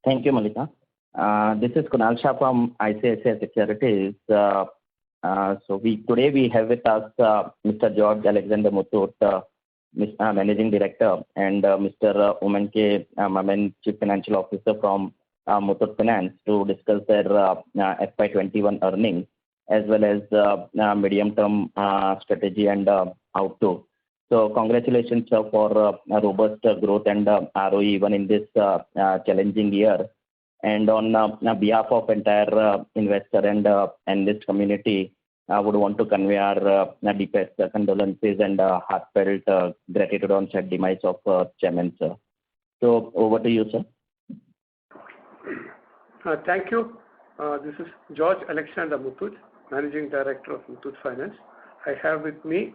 Thank you, Malika. This is Kunal Shah from ICICI Securities. Today we have with us Mr. George Alexander Muthoot, Managing Director, and Mr. Oommen K. Mammen, Chief Financial Officer from Muthoot Finance, to discuss their FY21 earnings as well as medium-term strategy and outlook. So congratulations for robust growth and ROE even in this challenging year. And on behalf of entire investor and analyst community, I would want to convey our deepest condolences and heartfelt gratitude on said demise of Chairman, sir. So over to you, sir. Thank you. This is George Alexander Muthoot, Managing Director of Muthoot Finance. I have with me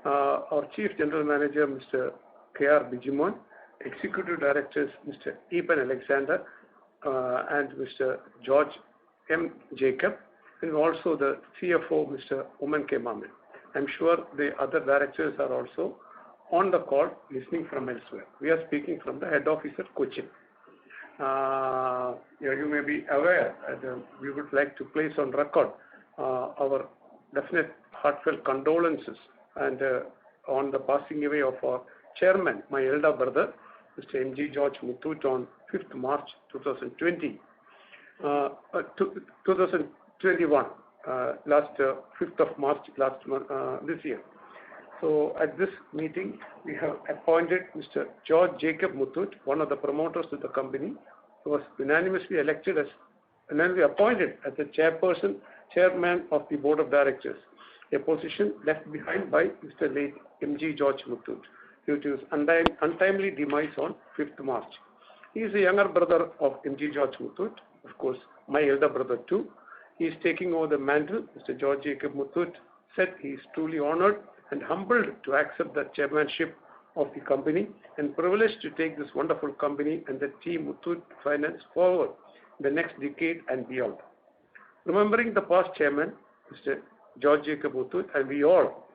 our Chief General Manager, Mr. K.R. Bijimon, Executive Directors, Mr. Eapen Alexander, and Mr. George M. Jacob, and also the CFO, Mr. Oommen K. Mammen. I'm sure the other directors are also on the call listening from elsewhere. We are speaking from the head office at Cochin. You may be aware that we would like to place on record our definite heartfelt condolences and on the passing away of our chairman, my elder brother, Mr. M.G. George Muthoot, on 5th March 2021, last 5th of March last month, this year. So at this meeting, we have appointed Mr. George Jacob Muthoot, one of the promoters of the company, who was unanimously appointed as the chairman of the board of directors, a position left behind by Mr. late M.G. George Muthoot due to his untimely demise on 5th March. He is the younger brother of M.G. George Muthoot, of course, my elder brother too. He is taking over the mantle. Mr. George Jacob Muthoot said he is truly honored and humbled to accept the chairmanship of the company and privileged to take this wonderful company and the team Muthoot Finance forward the next decade and beyond. Remembering the past chairman, Mr. George Jacob Muthoot, and we all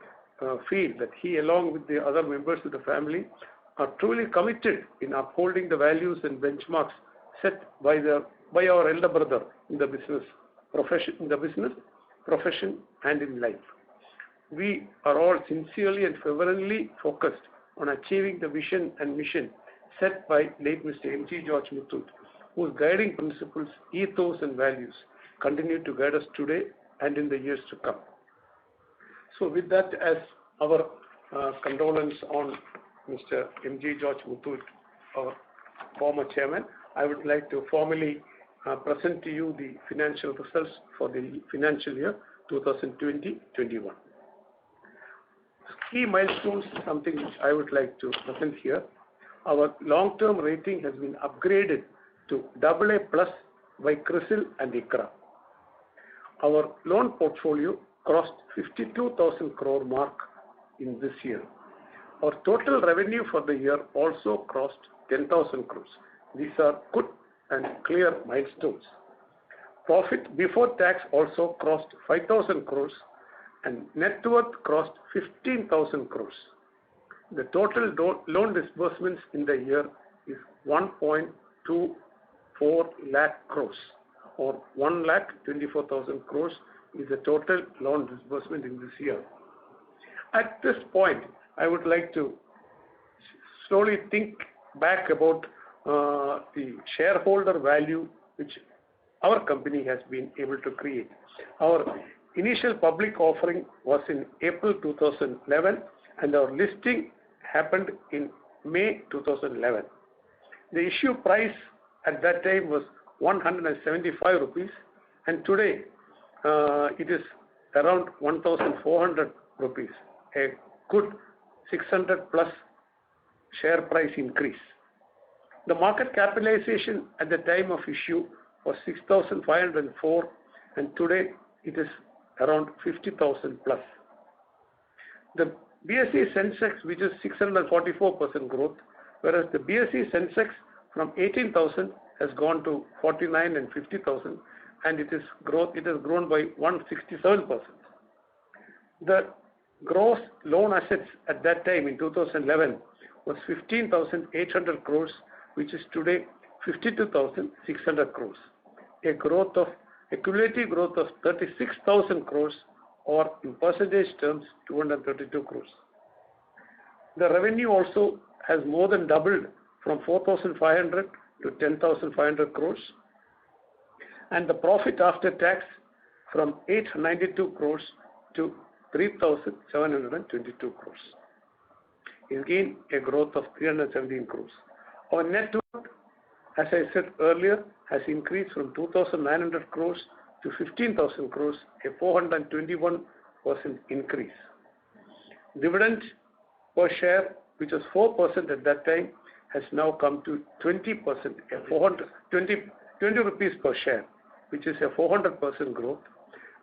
feel that he, along with the other members of the family, are truly committed in upholding the values and benchmarks set by our elder brother in the business profession, and in life. We are all sincerely and fervently focused on achieving the vision and mission set by late Mr. M.G. George Muthoot, whose guiding principles, ethos, and values continue to guide us today and in the years to come. So with that as our condolence on Mr. M.G. George Muthoot, our former chairman, I would like to formally present to you the financial results for the financial year 2020-21. Key milestones is something which I would like to present here. Our long-term rating has been upgraded to AA+ by CRISIL and ICRA. Our loan portfolio crossed 52,000 crore mark in this year. Our total revenue for the year also crossed 10,000 crores. These are good and clear milestones. Profit before tax also crossed 5,000 crores and net worth crossed 15,000 crores. The total loan disbursements in the year is 1.24 lakh crores, or 1,24,000 crores is the total loan disbursement in this year. At this point, I would like to slowly think back about the shareholder value which our company has been able to create. Our initial public offering was in April 2011 and our listing happened in May 2011. The issue price at that time was 175 rupees and today it is around 1,400 rupees, a good 600 plus share price increase. The market capitalization at the time of issue was 6,504 and today it is around 50,000 plus. The BSE Sensex, which is 644% growth, whereas the BSE Sensex from 18,000 has gone to 49 and 50,000, and it has grown by 167%. The gross loan assets at that time in 2011 was 15,800 crores, which is today 52,600 crores, a cumulative growth of 36,000 crores, or in percentage terms 232 crores. The revenue also has more than doubled from 4,500 to 10,500 crores, and the profit after tax from 892 crores to 3,722 crores. Again, a growth of 317 crores. Our net worth, as I said earlier, has increased from 2,900 crores to 15,000 crores, a 421% increase. Dividend per share, which was 4% at that time, has now come to 20%, 20 rupees per share, which is a 400% growth.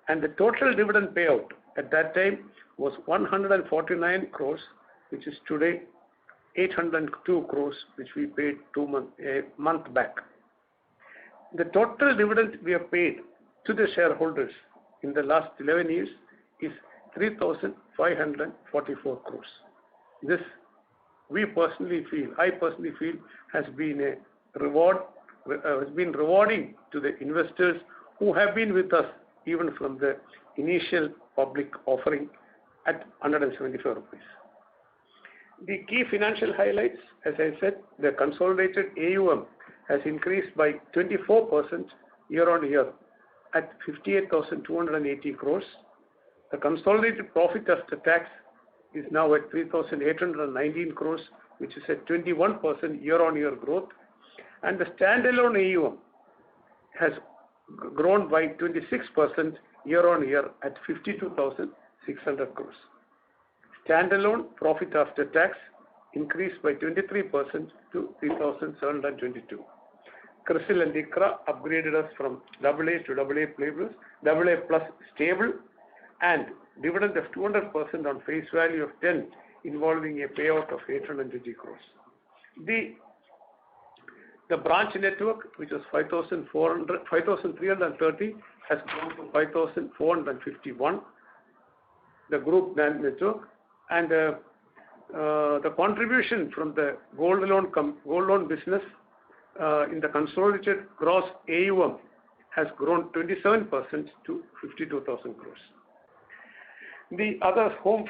And the total dividend payout at that time was 149 crores, which is today 802 crores, which we paid a month back. The total dividend we have paid to the shareholders in the last 11 years is 3,544 crores. This, I personally feel, has been rewarding to the investors who have been with us even from the initial public offering at 175 rupees. The key financial highlights, as I said, the consolidated AUM has increased by 24% year on year at 58,280 crores. The consolidated profit after tax is now at 3,819 crores, which is a 21% year on year growth. And the standalone AUM has grown by 26% year on year at 52,600 crores. Standalone profit after tax increased by 23% to 3,722. CRISIL and ICRA upgraded us from AA to AA plus stable, and dividend of 200% on face value of 10, involving a payout of 820 crores. The branch network, which was 5,330, has grown to 5,451. The group network, and the contribution from the gold loan business in the consolidated gross AUM has grown 27% to 52,000 crores. The other home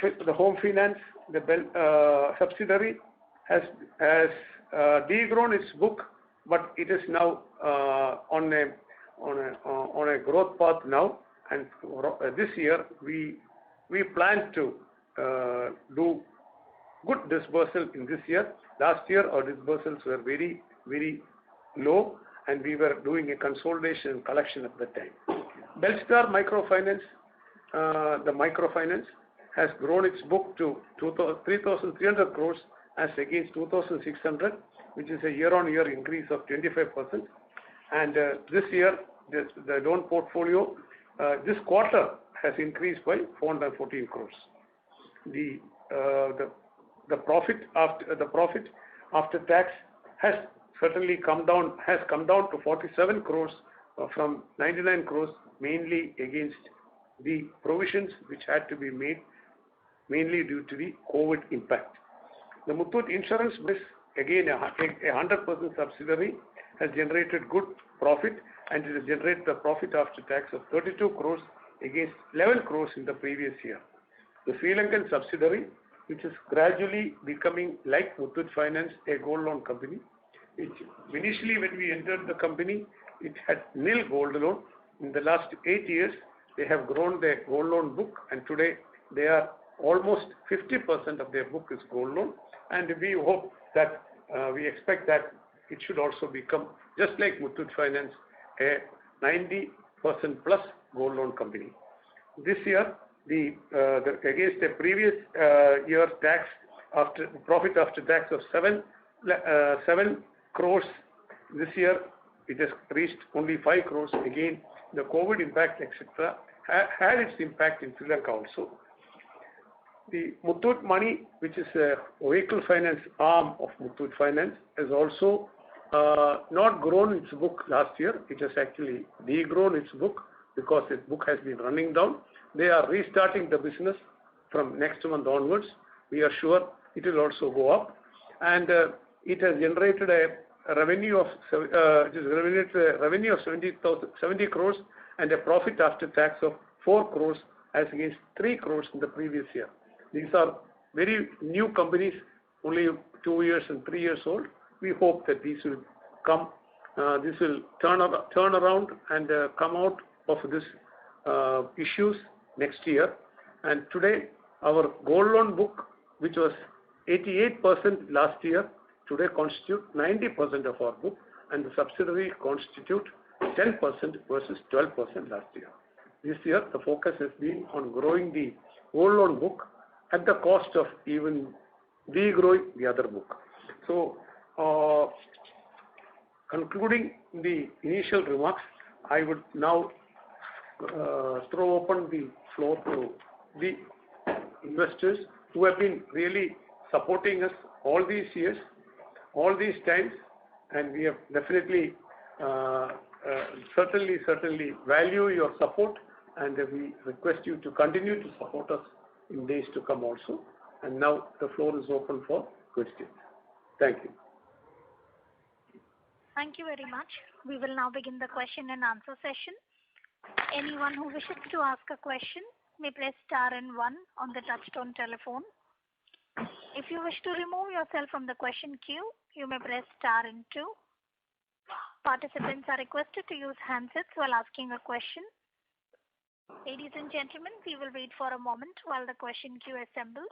finance, the subsidiary, has degrown its book, but it is now on a growth path now. And this year we plan to do good disbursal in this year. Last year our disbursals were very, very low, and we were doing a consolidation and collection at the time. Belstar Microfinance, the microfinance, has grown its book to 3,300 crores as against 2,600, which is a year-on-year increase of 25%. And this year, the loan portfolio, this quarter, has increased by 414 crores. The profit after tax has certainly come down to 47 crores from 99 crores, mainly against the provisions which had to be made, mainly due to the COVID impact. The Muthoot Insurance Business, again a 100% subsidiary, has generated good profit, and it has generated a profit after tax of 32 crores against 11 crores in the previous year. The Sri Lankan subsidiary, which is gradually becoming like Muthoot Finance, a gold loan company. Initially, when we entered the company, it had nil gold loan. In the last 8 years, they have grown their gold loan book, and today they are almost 50% of their book is gold loan. And we hope that, we expect that it should also become, just like Muthoot Finance, a 90% plus gold loan company. This year, against the previous year profit after tax of 7 crores, this year it has reached only 5 crores. Again, the COVID impact, etc., had its impact in Sri Lanka also. The Muthoot Money, which is a vehicle finance arm of Muthoot Finance, has also not grown its book last year. It has actually degrown its book because its book has been running down. They are restarting the business from next month onwards. We are sure it will also go up, and it has generated revenue of 70 crores and a profit after tax of 4 crores as against 3 crores in the previous year. These are very new companies, only 2 years and 3 years old. We hope that these will come, this will turn around and come out of this issues next year. And today, our gold loan book, which was 88% last year, today constitute 90% of our book, and the subsidiary constitute 10% versus 12% last year. This year, the focus has been on growing the gold loan book at the cost of even degrowing the other book. So, concluding the initial remarks, I would now throw open the floor to the investors who have been really supporting us all these years, all these times, and we have definitely, certainly value your support, and we request you to continue to support us in days to come also. And now the floor is open for questions. Thank you. Thank you very much. We will now begin the question and answer session. Anyone who wishes to ask a question may press star and 1 on the touchtone telephone. If you wish to remove yourself from the question queue, you may press star and 2. Participants are requested to use handsets while asking a question. Ladies and gentlemen, we will wait for a moment while the question queue assembles.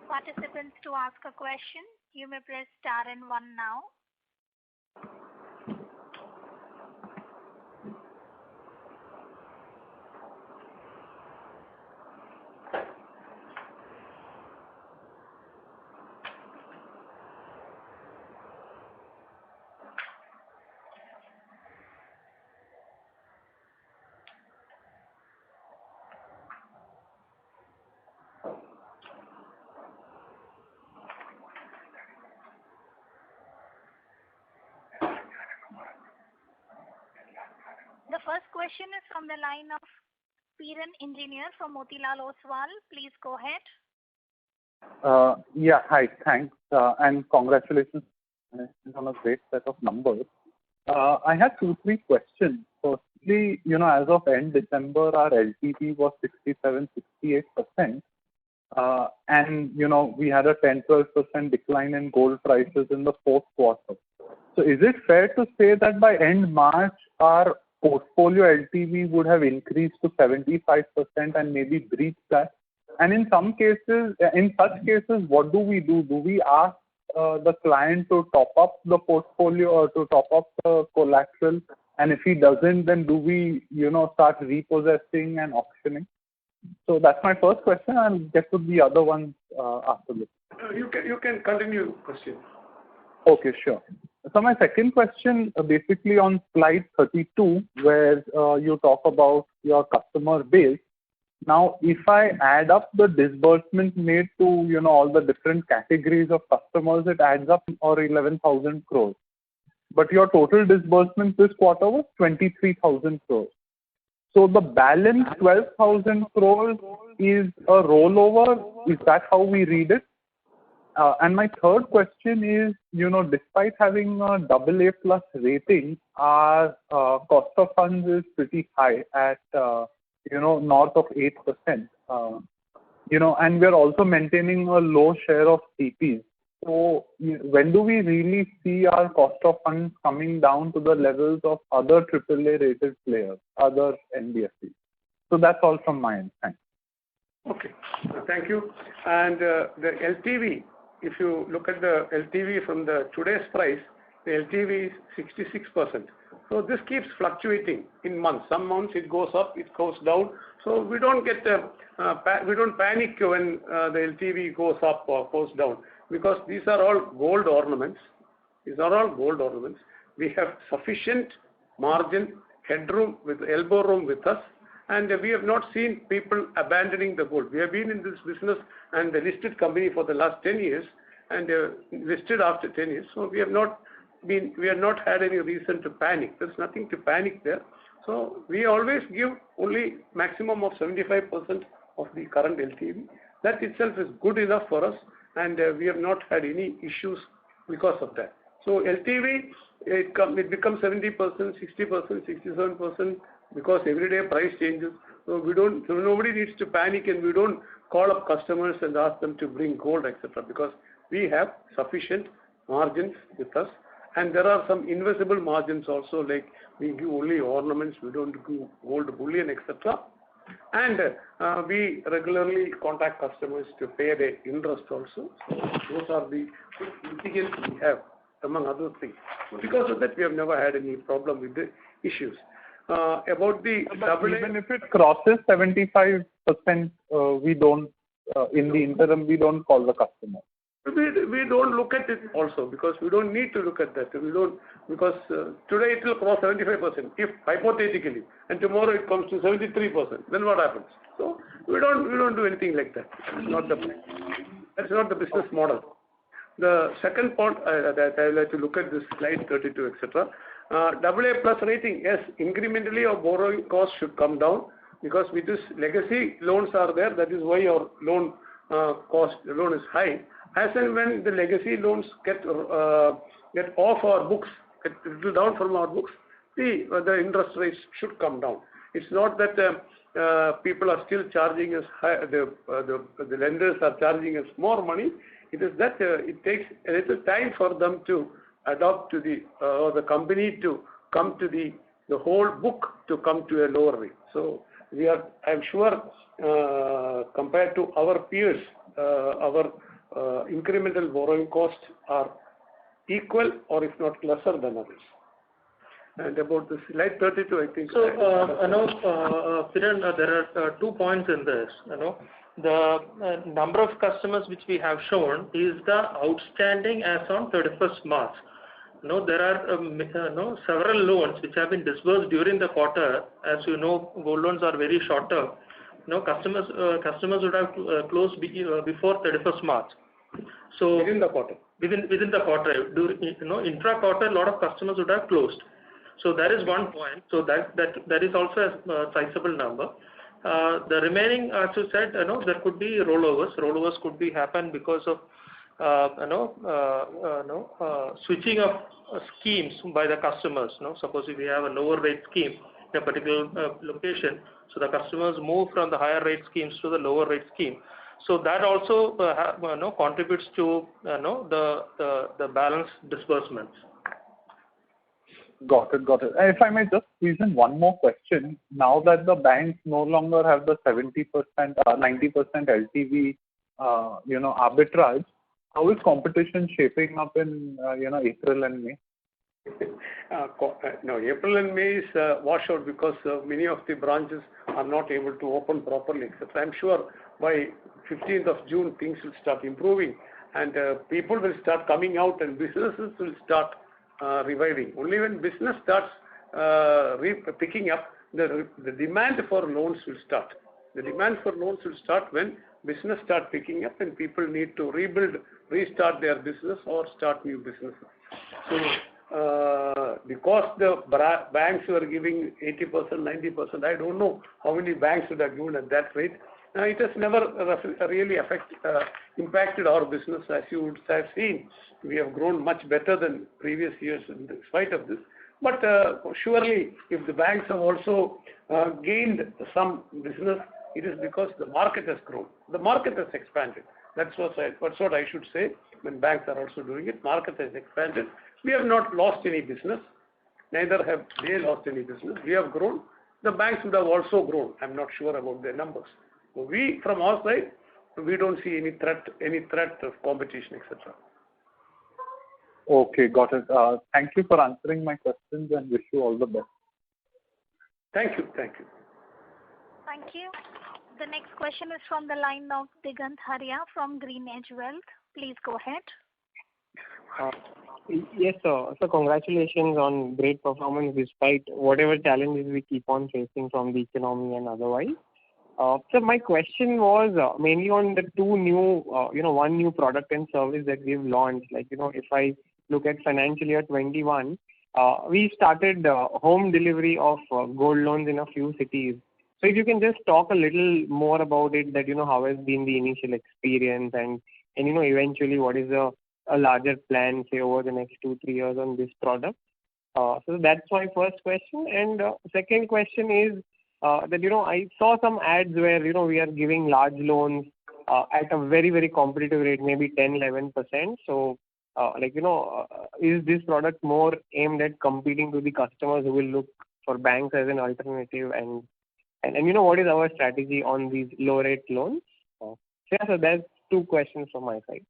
Participants, to ask a question, you may press star and 1 now. The first question is from the line of Piran Engineer from Motilal Oswal. Please go ahead. Yeah, hi, thanks, and congratulations on a great set of numbers. I have 2-3 questions. Firstly, as of end December, our LTV was 67-68%, and we had a 10-12% decline in gold prices in the fourth quarter. So, is it fair to say that by end March, our portfolio LTV would have increased to 75% and maybe breached that? And in such cases, what do we do? Do we ask the client to top up the portfolio or to top up the collateral? And if he doesn't, then do we, start repossessing and auctioning? So that's my first question. I'll get to the other ones after this. You can continue question. Okay, sure. So my second question, basically on slide 32, where you talk about your customer base. Now, if I add up the disbursements made to, all the different categories of customers, it adds up or 11,000 crores. But your total disbursement this quarter was 23,000 crores. So the balance 12,000 crores is a rollover. Is that how we read it? And my third question is, despite having a AA plus rating, our cost of funds is pretty high at, north of 8%. And we're also maintaining a low share of CPs. So when do we really see our cost of funds coming down to the levels of other AAA rated players, other NBFCs? So that's all from my end. Thanks. Okay, thank you. And the LTV, if you look at the LTV from the today's price, the LTV is 66%. So this keeps fluctuating in months. Some months it goes up, it goes down. So we don't get we don't panic when the LTV goes up or goes down, because these are all gold ornaments. These are all gold ornaments. We have sufficient margin, headroom with elbow room with us, and we have not seen people abandoning the gold. We have been in this business and the listed company for the last 10 years, and listed after 10 years. So we have not had any reason to panic. There's nothing to panic there. So we always give only maximum of 75% of the current LTV. That itself is good enough for us, and we have not had any issues because of that. So LTV, it becomes 70%, 60%, 67% because every day price changes. So nobody needs to panic, and we don't call up customers and ask them to bring gold, etc. because we have sufficient margins with us. And there are some invisible margins also, like we give only ornaments, we don't give gold bullion, etc. And we regularly contact customers to pay their interest also. So those are the mitigants we have, among other things. So because of that, we have never had any problem with the issues. About the even if it crosses 75%, we don't, in the interim, we don't call the customer. We don't look at it also, because we don't need to look at that. We don't, because today it will cross 75%, if hypothetically, and tomorrow it comes to 73%, then what happens? So we don't do anything like that. That's not the business model. The second point that I would like to look at this slide 32, etc. AA plus rating, yes, incrementally our borrowing cost should come down, because with this legacy loans are there. That is why our loan is high. As and when the legacy loans get off our books, get little down from our books, the interest rates should come down. It's not that people are still charging us high, the lenders are charging us more money. It is that it takes a little time for them to adopt to or the company to come to the whole book to come to a lower rate. So I'm sure compared to our peers, our incremental borrowing costs are equal or if not lesser than others. And about the slide 32, I think. So, Piran, there are 2 points in this. The number of customers which we have shown is the outstanding as on 31st March. There are several loans which have been disbursed during the quarter. As you know, gold loans are very short term. Customers would have closed before 31st March. So within the quarter. Within the quarter, intra quarter, a lot of customers would have closed. So that is one point. So that is also a sizable number. The remaining, as you said, there could be rollovers. Rollovers could be happen because of switching of schemes by the customers. Suppose if we have a lower rate scheme in a particular location, so the customers move from the higher rate schemes to the lower rate scheme. So that also contributes to the balance disbursements. Got it. If I may just squeeze in one more question. Now that the banks no longer have the 70%, 90% LTV, arbitrage, how is competition shaping up in, April and May? No, April and May is washout because many of the branches are not able to open properly, etc. I'm sure by 15th of June things will start improving, and people will start coming out and businesses will start reviving. Only when business starts picking up, the demand for loans will start. The demand for loans will start when business start picking up and people need to restart their business or start new businesses. So because the banks were giving 80%, 90%, I don't know how many banks would have given at that rate. It has never really impacted our business. As you would have seen, we have grown much better than previous years in spite of this. But surely, if the banks have also gained some business, it is because the market has grown. The market has expanded. That's what I should say. When banks are also doing it, market has expanded. We have not lost any business. Neither have they lost any business. We have grown. The banks would have also grown. I'm not sure about their numbers. So we, from our side, we don't see any threat of competition, etc. Okay, got it. Thank you for answering my questions and wish you all the best. Thank you. Thank you. The next question is from the line of Digant Haria from GreenEdge Wealth. Please go ahead. Yes, sir. So congratulations on great performance despite whatever challenges we keep on facing from the economy and otherwise. So my question was mainly on the two new, one new product and service that we've launched. Like, if I look at financial year 21, we started home delivery of gold loans in a few cities. So if you can just talk a little more about it, that, how has been the initial experience and eventually what is a larger plan, say, over the next 2-3 years on this product. So that's my first question. And second question is that, I saw some ads where, we are giving large loans at a very, very competitive rate, maybe 10-11%. So, is this product more aimed at competing to the customers who will look for banks as an alternative? And what is our strategy on these low-rate loans? So that's two questions from my side.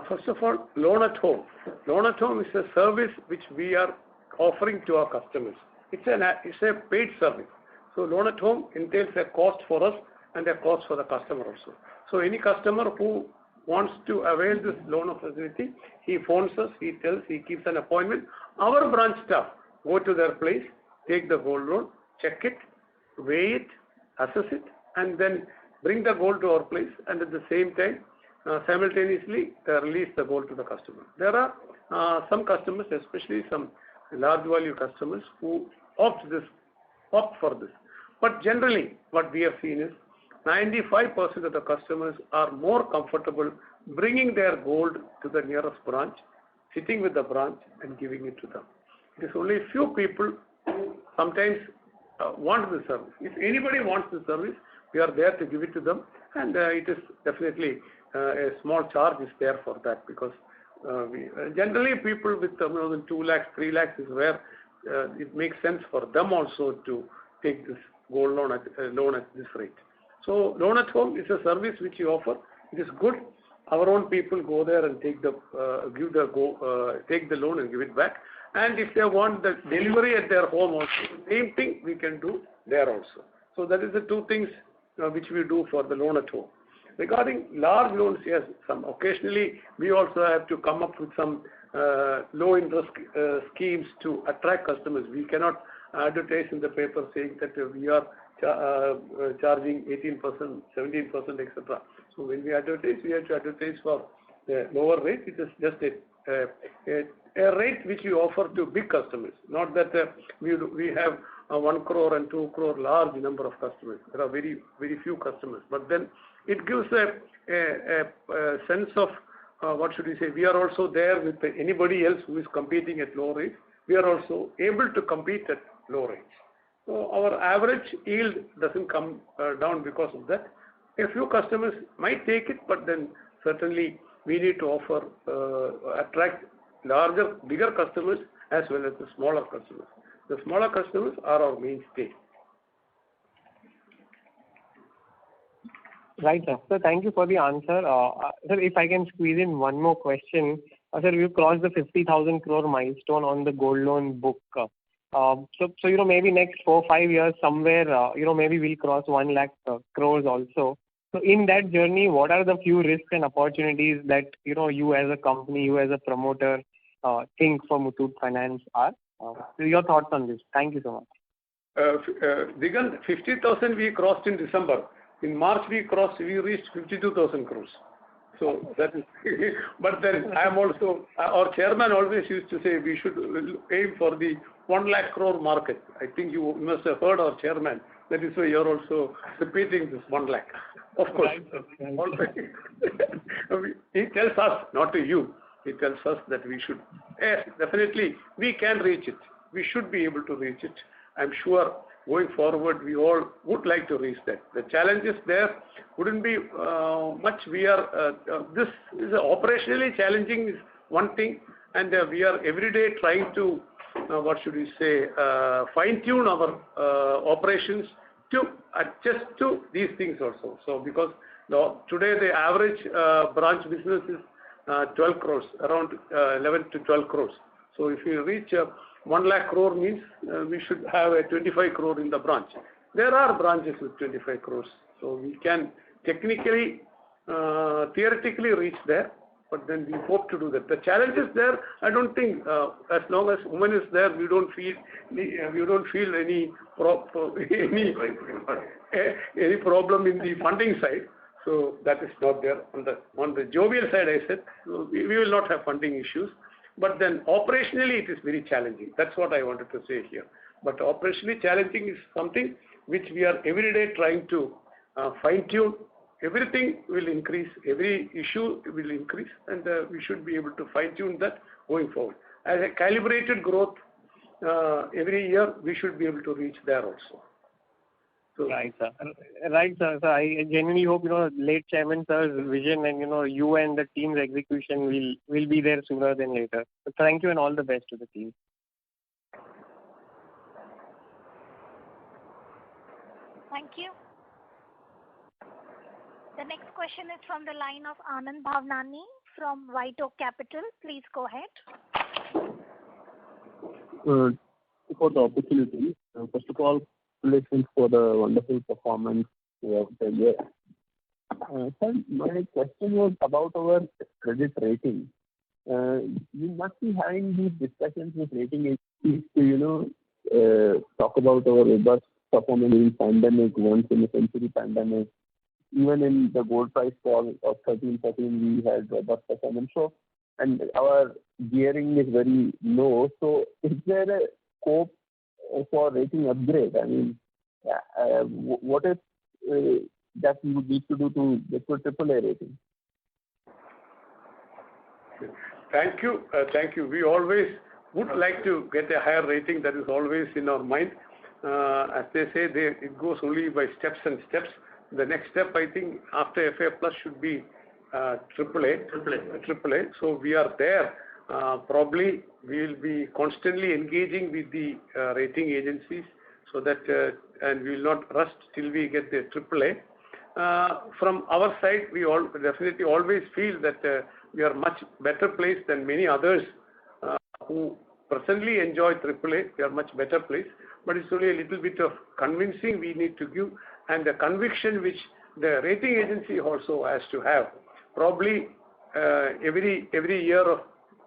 First of all, Loan at Home. Loan at Home is a service which we are offering to our customers. It's a paid service. So Loan at Home entails a cost for us and a cost for the customer also. So any customer who wants to avail this loan facility, he phones us, he keeps an appointment. Our branch staff go to their place, take the gold loan, check it, weigh it, assess it, and then bring the gold to our place, and at the same time, simultaneously release the gold to the customer. There are some customers, especially some large value customers, who opt for this. But generally, what we have seen is 95% of the customers are more comfortable bringing their gold to the nearest branch, sitting with the branch and giving it to them. It is only a few people who sometimes want the service. If anybody wants the service, we are there to give it to them, and it is definitely a small charge is there for that, because generally people with more than 2 lakhs, 3 lakhs is where it makes sense for them also to take this gold loan at this rate. So Loan at Home is a service which we offer. It is good. Our own people go there and take the loan and give it back. And if they want the delivery at their home also, the same thing we can do there also. So that is the two things which we do for the Loan at Home. Regarding large loans, yes, occasionally we also have to come up with some low interest schemes to attract customers. We cannot advertise in the paper saying that we are charging 18%, 17%, etc. So when we advertise, we have to advertise for the lower rate. It is just a rate which we offer to big customers. Not that we have 1 crore and 2 crore large number of customers. There are very, very few customers. But then it gives a sense of what should we say? We are also there with anybody else who is competing at low rates. We are also able to compete at low rates. So our average yield doesn't come down because of that. A few customers might take it, but then certainly we need to offer, attract bigger customers as well as the smaller customers. The smaller customers are our mainstay. Right, sir. So thank you for the answer. Sir, if I can squeeze in one more question. Sir, we've crossed the 50,000 crore milestone on the gold loan book. So maybe next 4-5 years somewhere, maybe we'll cross 1 lakh crores also. So in that journey, what are the few risks and opportunities that, you as a company, you as a promoter, think for Muthoot Finance are? Your thoughts on this. Thank you so much. Digant, 50,000 we crossed in December. In March we reached 52,000 crores. So that is, but then I am also, our chairman always used to say we should aim for the 1 lakh crore market. I think you must have heard our chairman. That is why you are also repeating this 1 lakh. Of course. He tells us, not to you, he tells us that we should, definitely we can reach it. We should be able to reach it. I'm sure going forward, we all would like to reach that. The challenges there wouldn't be much. This is operationally challenging is one thing, and we are every day trying to, fine-tune our operations to adjust to these things also. So because today the average branch business is 12 crores, around 11 to 12 crores. So if you reach 1 lakh crore means we should have a 25 crore in the branch. There are branches with 25 crores. So we can technically, theoretically reach there. but then we hope to do that. The challenge is there. I don't think as long as women is there, we don't feel any any problem in the funding side. So that is not there. On the jovial side, I said we will not have funding issues. But then operationally, it is very challenging. That's what I wanted to say here. But operationally challenging is something which we are every day trying to fine-tune. Everything will increase, every issue will increase, and we should be able to fine-tune that going forward. As a calibrated growth every year, we should be able to reach there also. So, Right, sir. Right, sir. So I genuinely hope, late Chairman sir's vision and, you and the team's execution will be there sooner than later. So thank you and all the best to the team. Thank you. The next question is from the line of Anand Bhavnani from White Oak Capital. Please go ahead. For the opportunity, first of all, congratulations for the wonderful performance throughout the year. Sir, my question was about our credit rating. You must be having these discussions with rating agencies to, talk about our robust performance in pandemic, once in a century pandemic. Even in the gold price fall of 13-14, we had robust performance. So, and our gearing is very low. So, is there a scope for rating upgrade? I mean, what is that we would need to do to get to a AAA rating? Thank you. Thank you. We always would like to get a higher rating. That is always in our mind. As they say, it goes only by steps and steps. The next step, I think, after FA Plus should be AAA. So we are there. Probably we will be constantly engaging with the rating agencies so that, and we will not rush till we get the AAA. From our side, we definitely always feel that we are much better placed than many others who presently enjoy AAA. We are much better placed, but it's only a little bit of convincing we need to give, and the conviction which the rating agency also has to have. Probably every year of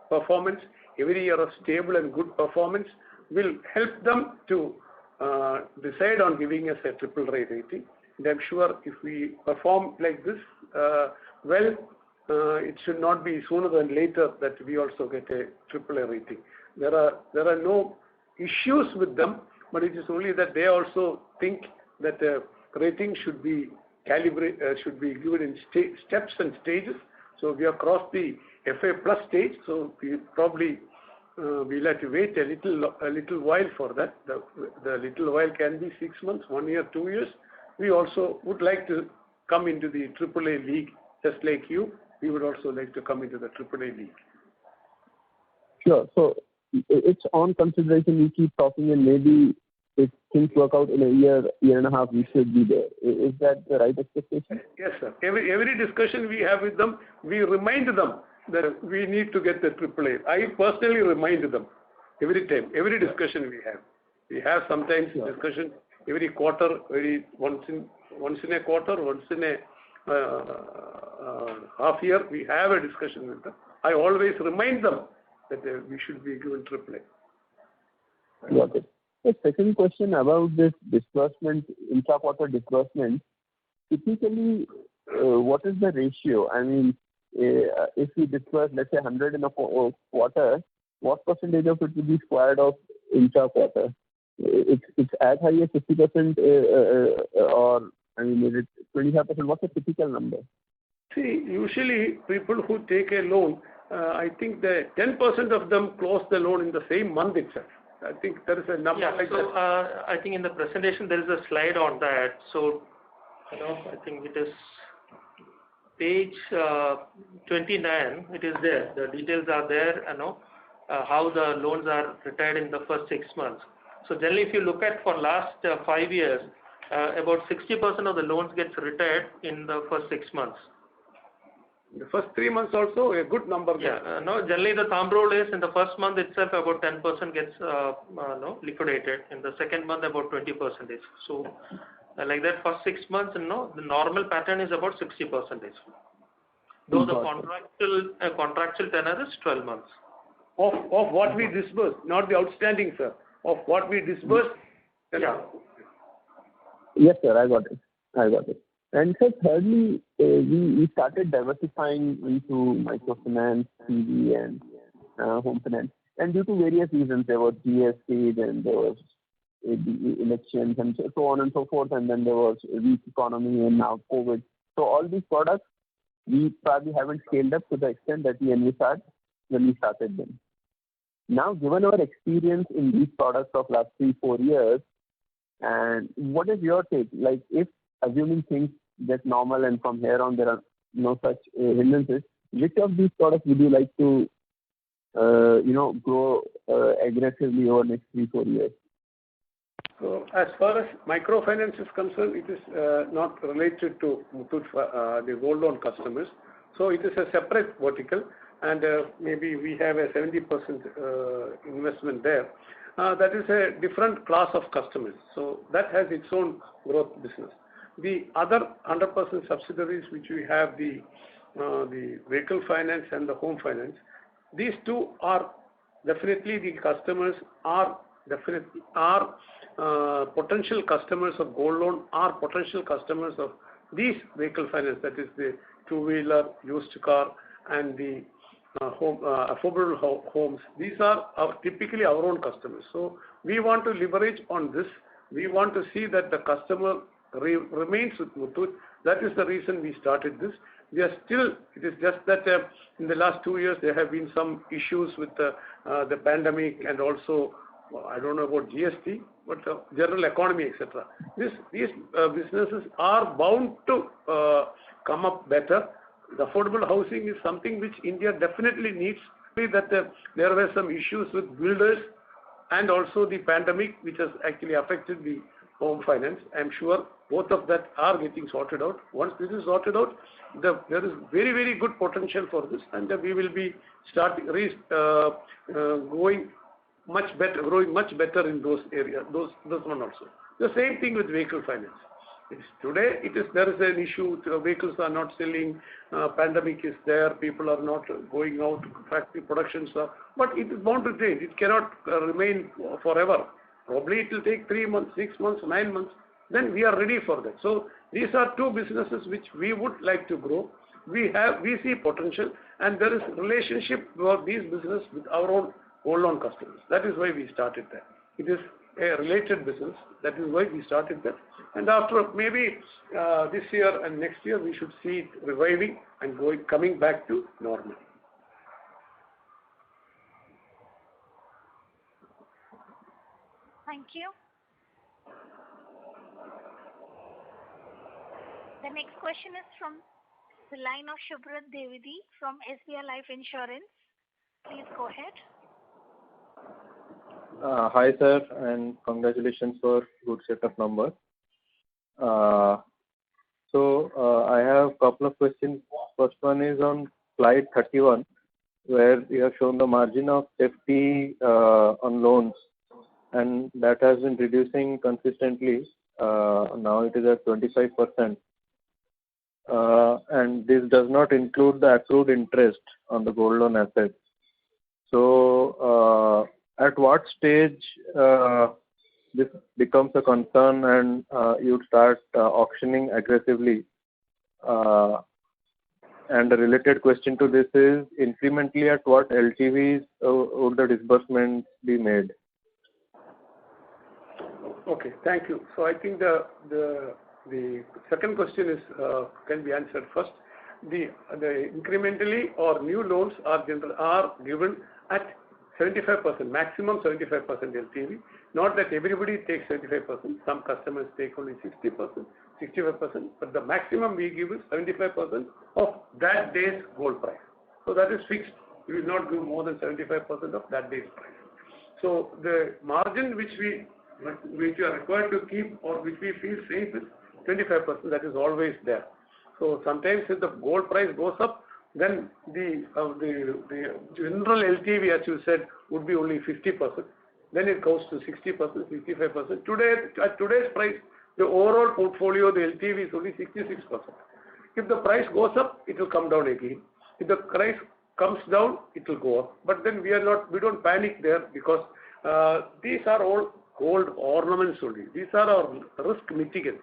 performance, every year of stable and good performance will help them to decide on giving us a AAA rating. And I'm sure if we perform like this, it should not be sooner than later that we also get a AAA rating. There are no issues with them, but it is only that they also think that the rating should be calibrated, should be given in steps and stages. So we have crossed the FA Plus stage, so we probably we'll have to wait a little while for that. The little while can be 6 months, 1 year, 2 years. We also would like to come into the AAA league, just like you. We would also like to come into the AAA league. Sure. So it's on consideration. We keep talking, and maybe if things work out in a year and a half, we should be there. Is that the right expectation? Yes, sir. Every discussion we have with them, we remind them that we need to get the AAA. I personally remind them every time, every discussion we have. We have sometimes discussion every quarter, once in a quarter, once in a half year. We have a discussion with them. I always remind them that we should be given AAA. Got it. The second question about this disbursement, intra-quarter disbursement. Typically, what is the ratio? I mean, if we disburse, let's say 100 in a quarter, what percentage of it will be squared off intra-quarter? It's as high as 50%, or I mean, is it 25%? What's a typical number? See, usually people who take a loan, I think the 10% of them close the loan in the same month itself. I think there is a number like that. I think in the presentation there is a slide on that. So, I think it is page 29. It is there. The details are there. How the loans are retired in the first 6 months. So generally, if you look at for last 5 years, about 60% of the loans gets retired in the first 6 months. The first 3 months also a good number. Generally the thumb rule is in the first month itself about 10% gets liquidated. In the second month about 20%. So like that, first 6 months, the normal pattern is about 60%. though the contractual tenor is 12 months. Of what we disburse, not the outstanding, sir. Of what we disburse. Yeah. Yes, sir, I got it. And sir, thirdly, we started diversifying into microfinance, CV, and home finance. And due to various reasons, there was GST, then there was the elections, and so on and so forth, and then there was a weak economy, and now COVID. So all these products, we probably haven't scaled up to the extent that we envisaged when we started them. Now, given our experience in these products of last 3-4 years, and what is your take? Like, if assuming things get normal and from here on there are no such hindrances, which of these products would you like to, grow aggressively over next 3-4 years? So, as far as microfinance is concerned, it is not related to Muthoot, the gold loan customers. So, it is a separate vertical, and maybe we have a 70% investment there. That is a different class of customers. So, that has its own growth business. The other 100% subsidiaries which we have, the vehicle finance and the home finance, these two are definitely the customers are potential customers of gold loan, are potential customers of these vehicle finance, that is the two-wheeler, used car, and the affordable homes. These are typically our own customers. So we want to leverage on this. We want to see that the customer remains with Muthoot. That is the reason we started this. We are still, it is just that in the last 2 years there have been some issues with the pandemic, and also I don't know about GST, but general economy, etc. These businesses are bound to come up better. The affordable housing is something which India definitely needs. That there were some issues with builders, and also the pandemic, which has actually affected the home finance. I'm sure both of that are getting sorted out. Once this is sorted out, there is very, very good potential for this, and we will be growing much better in those areas. Those one also. The same thing with vehicle finance. There is an issue. Vehicles are not selling. Pandemic is there. People are not going out. Factory productions are. But it is bound to change. It cannot remain forever. Probably it will take 3 months, 6 months, 9 months. Then we are ready for that. So these are two businesses which we would like to grow. We see potential, and there is relationship for these business with our own gold loan customers. That is why we started that. It is a related business. That is why we started that. And after maybe this year and next year, we should see it reviving and coming back to normal. Thank you. The next question is from the line of Shubhrat Devidi from SBI Life Insurance. Please go ahead. Hi, sir, and congratulations for good set of numbers. I have a couple of questions. First one is on slide 31, where you have shown the margin of safety on loans, and that has been reducing consistently. Now it is at 25%. And this does not include the accrued interest on the gold loan assets. So, at what stage this becomes a concern and you start auctioning aggressively? And a related question to this is, incrementally at what LTVs would the disbursement be made? Okay, thank you. So I think the second question is can be answered first. The incrementally or new loans are given at 75%, maximum 75% LTV. Not that everybody takes 75%. Some customers take only 60%, 65%. But the maximum we give is 75% of that day's gold price. So that is fixed. We will not give more than 75% of that day's price. So the margin which we are required to keep, or which we feel safe, is 25%. That is always there. So sometimes if the gold price goes up, then the general LTV, as you said, would be only 50%. Then it goes to 60%, 65%. Today, at today's price, the overall portfolio, the LTV is only 66%. If the price goes up, it will come down again. If the price comes down, it will go up. But then we don't panic there, because these are all gold ornaments only. These are our risk mitigants.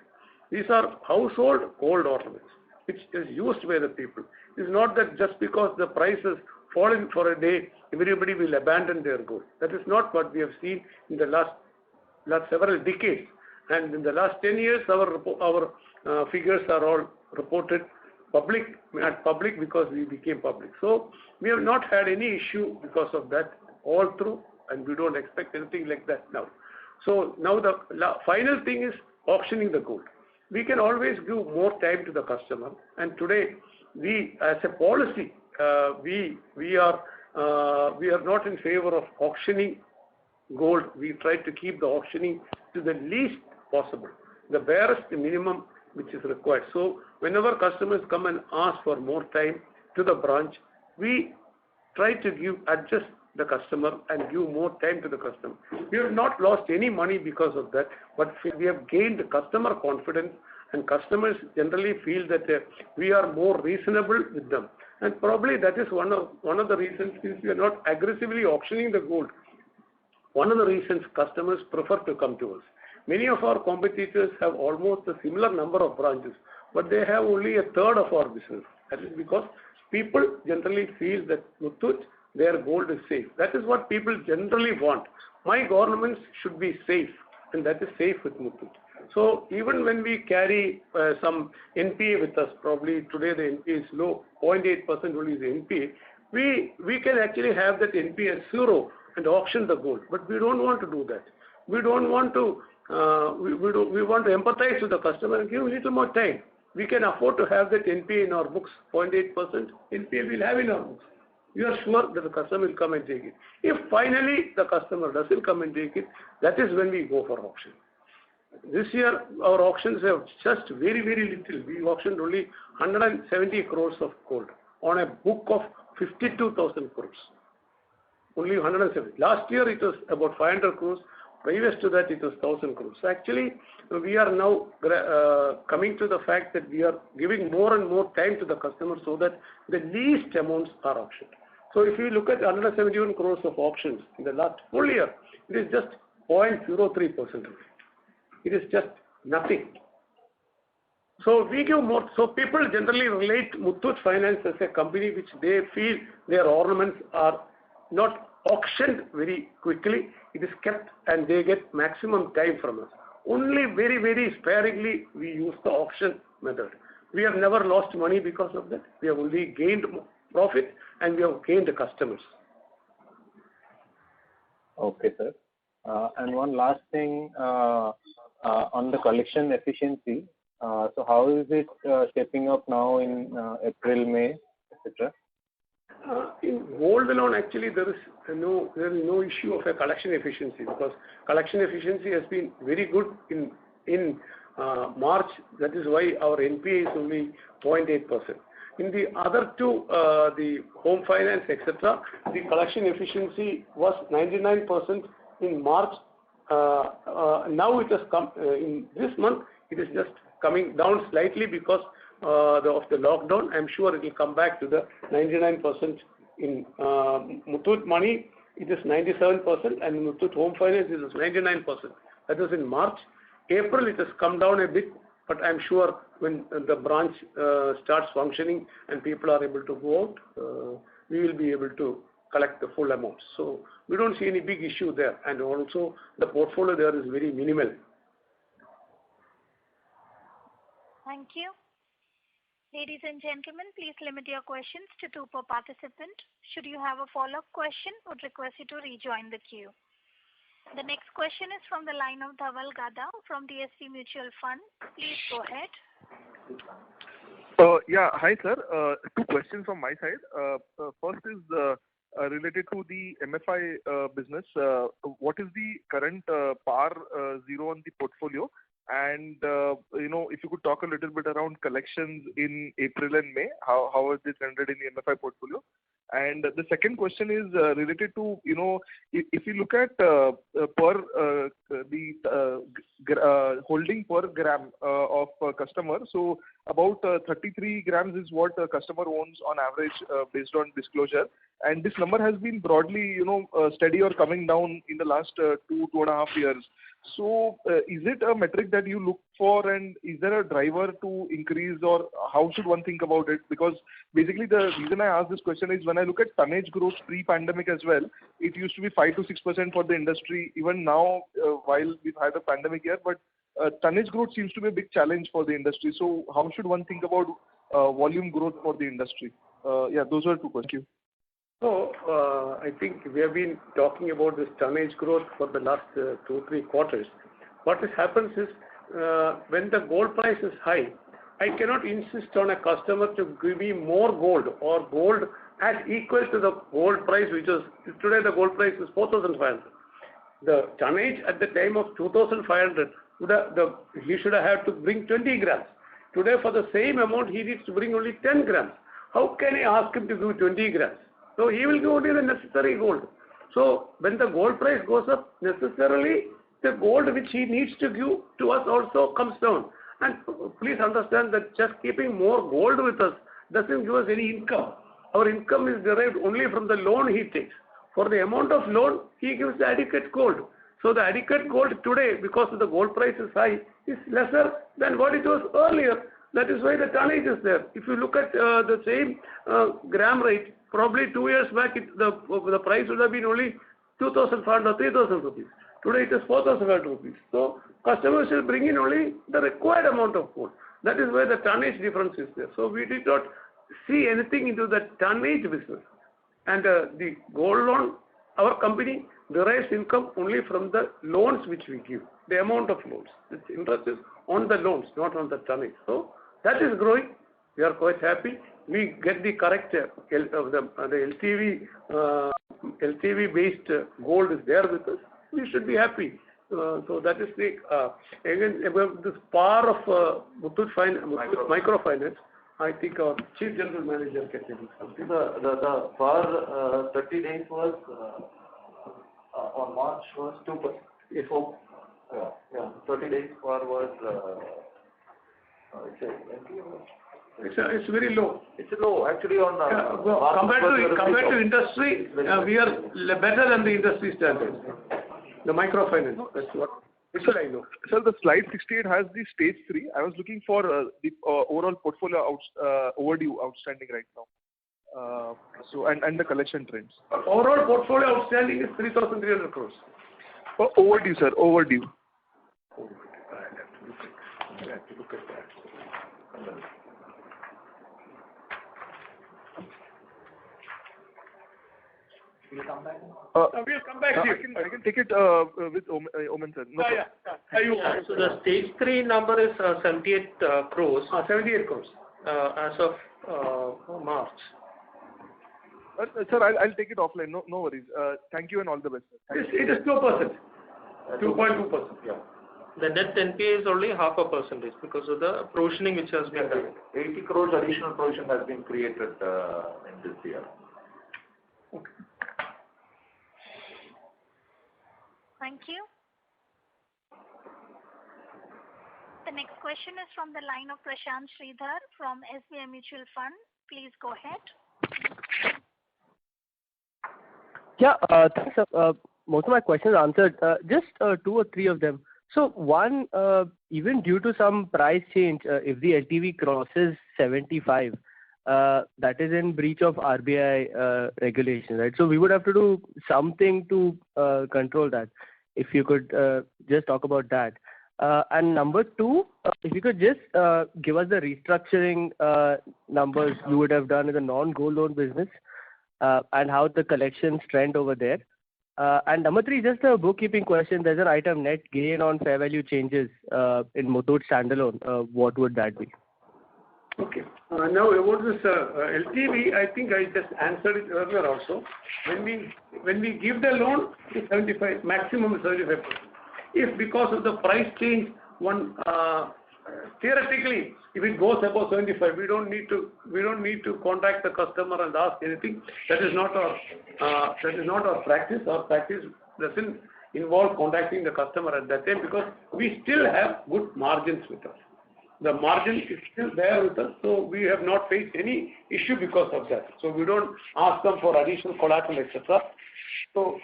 These are household gold ornaments, which is used by the people. It's not that just because the price has fallen for a day, everybody will abandon their gold. That is not what we have seen in the last several decades. And in the last 10 years, our figures are all reported at public because we became public. So we have not had any issue because of that all through, and we don't expect anything like that now. So now the final thing is auctioning the gold. We can always give more time to the customer, and today we, as a policy, we are not in favor of auctioning gold. We try to keep the auctioning to the least possible, the barest minimum which is required. So whenever customers come and ask for more time to the branch, we try to adjust the customer and give more time to the customer. We have not lost any money because of that, but we have gained customer confidence, and customers generally feel that we are more reasonable with them. And probably that is one of the reasons, since we are not aggressively auctioning the gold, one of the reasons customers prefer to come to us. Many of our competitors have almost a similar number of branches, but they have only a third of our business. That is because people generally feel that Muthoot, their gold is safe. That is what people generally want. My ornaments should be safe, and that is safe with Muthoot. So even when we carry some NPA with us, probably today the NPA is low, 0.8% only is the NPA, we can actually have that NPA as zero and auction the gold. But we don't want to do that. We don't want to, we want to empathize with the customer and give a little more time. We can afford to have that NPA in our books, 0.8% NPA we'll have in our books. We are sure that the customer will come and take it. If finally the customer doesn't come and take it, that is when we go for auction. This year, our auctions have just very, very little. We auctioned only 170 crores of gold on a book of 52,000 crores. Only 170. Last year, it was about 500 crores. Previous to that, it was 1,000 crores. So actually, we are now coming to the fact that we are giving more and more time to the customer so that the least amounts are auctioned. So if you look at 171 crores of auctions in the last full year, it is just 0.03% of it. It is just nothing. So we give more. So people generally relate Muthoot Finance as a company which they feel their ornaments are not auctioned very quickly. It is kept and they get maximum time from us. Only very, very sparingly we use the auction method. We have never lost money because of that. We have only gained profit and we have gained customers. Okay, sir. And one last thing on the collection efficiency. So how is it shaping up now in April, May, etc.? In gold loan, actually, there is no issue of a collection efficiency, because collection efficiency has been very good in March. That is why our NPA is only 0.8%. In the other two, the home finance, etc., the collection efficiency was 99% in March. Now it has come in this month. It is just coming down slightly because of the lockdown. I'm sure it will come back to the 99%. In Muthoot Money, it is 97%, and in Muthoot Home Finance, it is 99%. That was in March. April, it has come down a bit, but I'm sure when the branch starts functioning and people are able to go out, we will be able to collect the full amount. So we don't see any big issue there, and also the portfolio there is very minimal. Thank you. Ladies and gentlemen, please limit your questions to 2 per participant. Should you have a follow-up question, would request you to rejoin the queue. The next question is from the line of Dhaval Gada from DSP Mutual Fund. Please go ahead. Yeah, hi sir. 2 questions from my side. First is related to the MFI business. What is the current PAR 0 on the portfolio? And if you could talk a little bit around collections in April and May, how has this trended in the MFI portfolio? And the second question is related to, if you look at holding per gram of a customer, so about 33 grams is what a customer owns on average based on disclosure. And this number has been broadly, steady or coming down in the last 2.5 years. So is it a metric that you look for, and is there a driver to increase, or how should one think about it? Because basically the reason I ask this question is when I look at tonnage growth pre-pandemic as well, it used to be 5 to 6% for the industry. Even now, while we've had a pandemic year, but tonnage growth seems to be a big challenge for the industry. So how should one think about volume growth for the industry? Those are two questions. So, I think we have been talking about this tonnage growth for the last 2-3 quarters. What happens is, when the gold price is high, I cannot insist on a customer to give me more gold or gold as equal to the gold price, which is, today the gold price is 4,500. The tonnage at the time of 2,500, he should have to bring 20 grams. Today for the same amount, he needs to bring only 10 grams. How can I ask him to give 20 grams? So he will give only the necessary gold. So when the gold price goes up, necessarily the gold which he needs to give to us also comes down. And please understand that just keeping more gold with us doesn't give us any income. Our income is derived only from the loan he takes. For the amount of loan, he gives the adequate gold. So the adequate gold today, because the gold price is high, is lesser than what it was earlier. That is why the tonnage is there. If you look at the same gram rate, probably 2 years back, the price would have been only 2,500 or 3,000 rupees. Today it is 4,500 rupees. So customers will bring in only the required amount of gold. That is where the tonnage difference is there. So we did not see anything into the tonnage business. And the gold loan, our company derives income only from the loans which we give, the amount of loans. Its interest is on the loans, not on the tonnage. So that is growing. We are quite happy. We get the correct the LTV based gold is there with us. We should be happy. So that is the again about this PAR of Muthoot Microfinance. I think our Chief General Manager can tell you something. The PAR 30 days was on March was 2%. Yes. 30 days PAR was it's very low. It's low actually on compared to industry. We are better than the industry standards. The microfinance. That's what. Which I know. Sir, the slide 68 has the stage 3. I was looking for the overall portfolio overdue outstanding right now. And the collection trends. Overall portfolio outstanding is 3,300 crores. Overdue, sir. Overdue. I have to look at that. We'll come back. We'll come back to you. I can take it with Oman, sir. No problem. So the stage 3 number is 78 crores. 78 crores. As of March. Sir, I'll take it offline. No worries. Thank you and all the best, sir. It is 2%. 2.2%. Yeah. The net NPA is only 0.5% because of the provisioning which has been done. 80 crores additional provision has been created in this year. Okay. Thank you. The next question is from the line of Prashant Sridhar from SBI Mutual Fund. Please go ahead. Yeah, thanks. Most of my questions are answered. Just 2 or 3 of them. So one, even due to some price change, if the LTV crosses 75, that is in breach of RBI regulations, right? So we would have to do something to control that. If you could just talk about that. And number 2, if you could just give us the restructuring numbers you would have done in the non-gold loan business and how the collections trend over there. And number 3, just a bookkeeping question. There's an item net gain on fair value changes in Muthoot standalone. What would that be? Okay. Now about this LTV, I think I just answered it earlier also. When we give the loan, it's 75, maximum is 75%. If because of the price change, theoretically, if it goes above 75, we don't need to contact the customer and ask anything. That is not our practice. Our practice doesn't involve contacting the customer at that time because we still have good margins with us. The margin is still there with us, so we have not faced any issue because of that. So we don't ask them for additional collateral, etc. So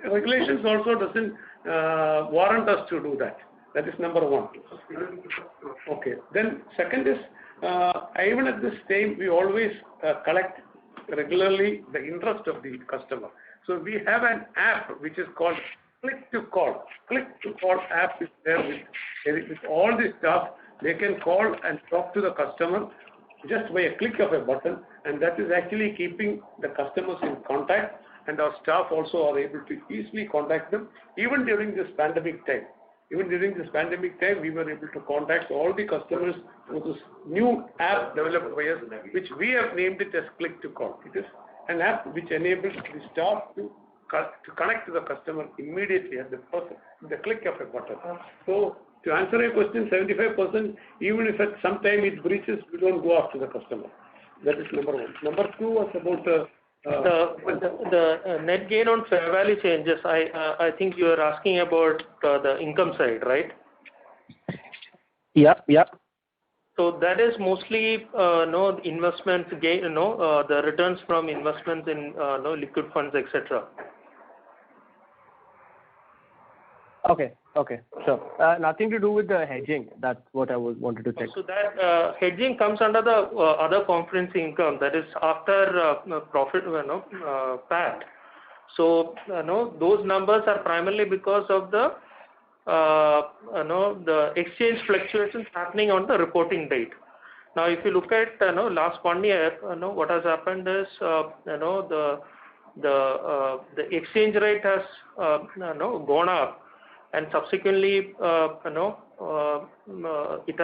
regulations also doesn't warrant us to do that. That is number one. Okay. Then second is, even at this time, we always collect regularly the interest of the customer. So we have an app which is called Click to Call. Click to Call app is there with all this stuff. They can call and talk to the customer just by a click of a button, and that is actually keeping the customers in contact, and our staff also are able to easily contact them even during this pandemic time. Even during this pandemic time, we were able to contact all the customers with this new app developed by us, which we have named it as Click to Call. It is an app which enables the staff to connect to the customer immediately at the click of a button. So to answer your question, 75%, even if at some time it breaches, we don't go after the customer. That is number one. Number two was about the net gain on fair value changes. I think you are asking about the income side, right? Yeah. So that is mostly investments gain, the returns from investments in liquid funds, etc. Okay, sure. Nothing to do with the hedging. That's what I wanted to check. So that hedging comes under the other comprehensive income. That is after profit, PAT. So those numbers are primarily because of the the exchange fluctuations happening on the reporting date. Now, if you look at last 1 year, what has happened is the exchange rate has gone up, and subsequently it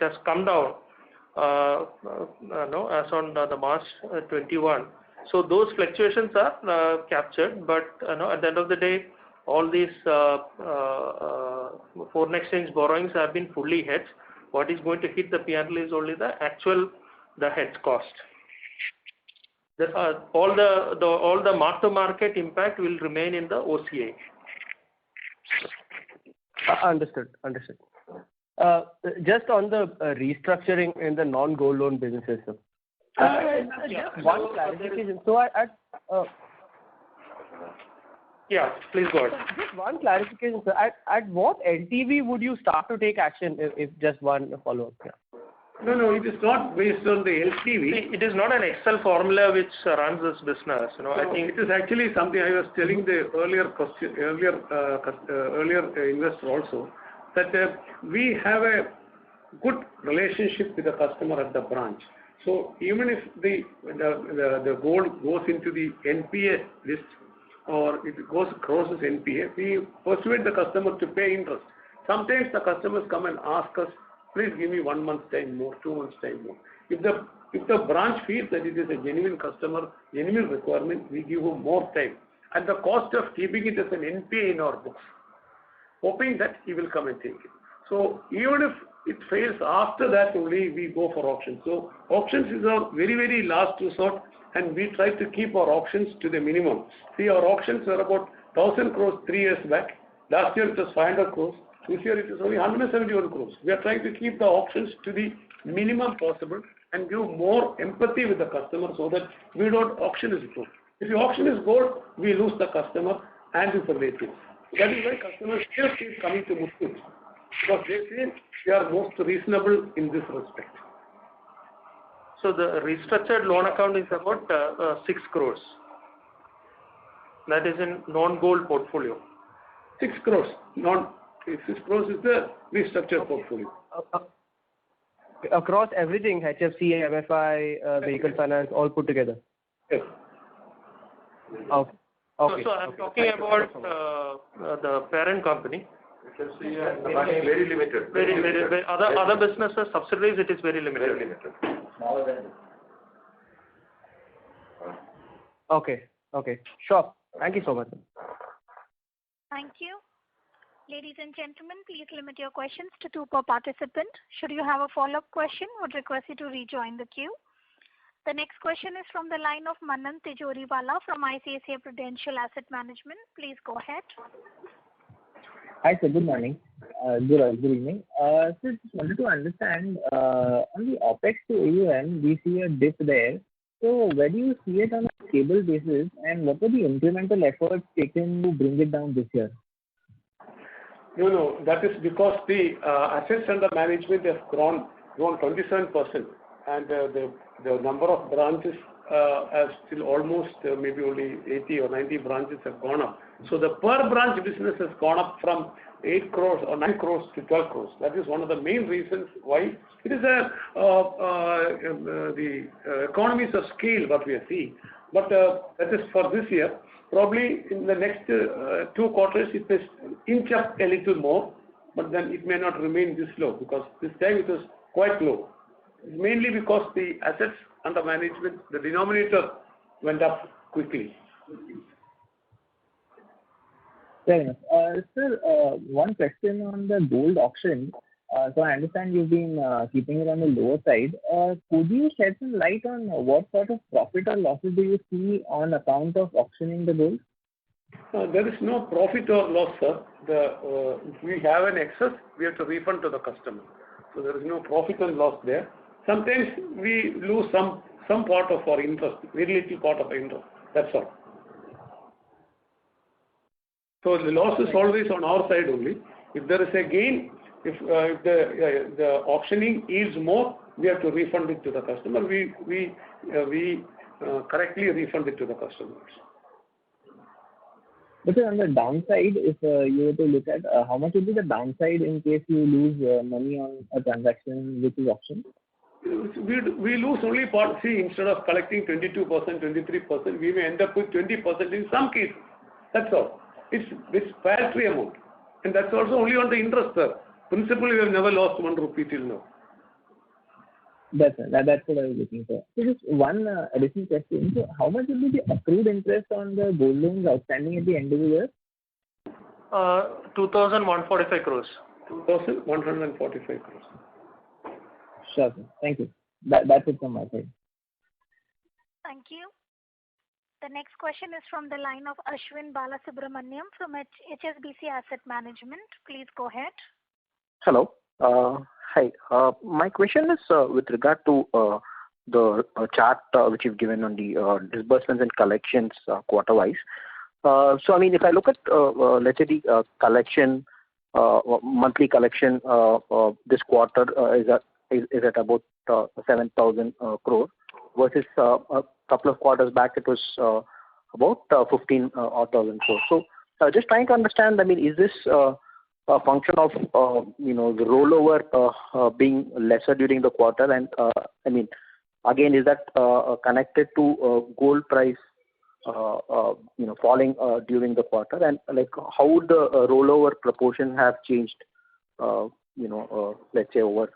has come down as on the March 21. So those fluctuations are captured, but at the end of the day, all these foreign exchange borrowings have been fully hedged. What is going to hit the P&L is only the hedge cost. All the mark-to-market impact will remain in the OCI. Understood. Just on the restructuring in the non-gold loan businesses. One clarification. So yeah, please go ahead. Just one clarification, sir. At what LTV would you start to take action if just one follow-up? Yeah. No, it is not based on the LTV. It is not an Excel formula which runs this business. I think it is actually something I was telling the earlier investor also, that we have a good relationship with the customer at the branch. So even if the gold goes into the NPA list, or if it crosses NPA, we persuade the customer to pay interest. Sometimes the customers come and ask us, please give me 1 month's time more, 2 months' time more. If the branch feels that it is a genuine customer, genuine requirement, we give him more time at the cost of keeping it as an NPA in our books, hoping that he will come and take it. So even if it fails, after that only we go for auctions. So auctions is our very, very last resort, and we try to keep our auctions to the minimum. See, our auctions were about 1,000 crores 3 years back. Last year it was 500 crores. This year it is only 171 crores. We are trying to keep the auctions to the minimum possible and give more empathy with the customer so that we don't auction as gold. If the auction is gold, we lose the customer and the relatives. That is why customers still keep coming to Muthoot, because they say they are most reasonable in this respect. So the restructured loan account is about 6 crores. That is in non-gold portfolio. 6 crores. 6 crores is the restructured portfolio. Across everything, HFC, MFI, vehicle finance, all put together? Yes. Okay. So I'm talking about the parent company. Very limited. Very other businesses, subsidiaries, it is very limited. Very limited. Smaller than. Okay. Sure. Thank you so much. Thank you. Ladies and gentlemen, please limit your questions to 2 per participant. Should you have a follow-up question, would request you to rejoin the queue. The next question is from the line of Manan Tijoriwala from ICICI Prudential Asset Management. Please go ahead. Hi, sir. Good morning. Good evening. So just wanted to understand, on the OpEx to AUM, we see a dip there. So where do you see it on a stable basis, and what were the incremental efforts taken to bring it down this year? No, that is because the assets under management have grown 27%, and the number of branches has still almost maybe only 80 or 90 branches have gone up. So the per branch business has gone up from 8 crores or 9 crores to 12 crores. That is one of the main reasons why it is the economies of scale what we are seeing. But that is for this year. Probably in the next 2 quarters it may inch up a little more, but then it may not remain this low, because this time it was quite low. It's mainly because the assets under management, the denominator went up quickly. Fair enough. Sir, one question on the gold auction. So I understand you've been keeping it on the lower side. Could you shed some light on what sort of profit or losses do you see on account of auctioning the gold? There is no profit or loss, sir. If we have an excess, we have to refund to the customer. So there is no profit and loss there. Sometimes we lose some part of our interest, very little part of our interest. That's all. So the loss is always on our side only. If there is a gain, if the auctioning yields more, we have to refund it to the customer. We correctly refund it to the customers. But on the downside, if you were to look at how much would be the downside in case you lose money on a transaction which is auctioned? We lose only part. See, instead of collecting 22%, 23%, we may end up with 20% in some cases. That's all. It's paltry amount. And that's also only on the interest, sir. Principally, we have never lost 1 rupee till now. That's what I was looking for. So just one additional question. So how much will be the accrued interest on the gold loans outstanding at the end of the year? 2,145 crores. 2,145 crores. Sure, sir. Thank you. That's it from my side. Thank you. The next question is from the line of Ashwin Balasubramaniam from HSBC Asset Management. Please go ahead. Hello. Hi. My question is with regard to the chart which you've given on the disbursements and collections quarter-wise. So, I mean, if I look at, let's say, the collection, monthly collection this quarter is at about 7,000 crore versus a couple of quarters back it was about 15,000 crore. So, just trying to understand, I mean, is this a function of the rollover being lesser during the quarter, and I mean, again, is that connected to gold price falling during the quarter, and like how would the rollover proportion have changed let's say over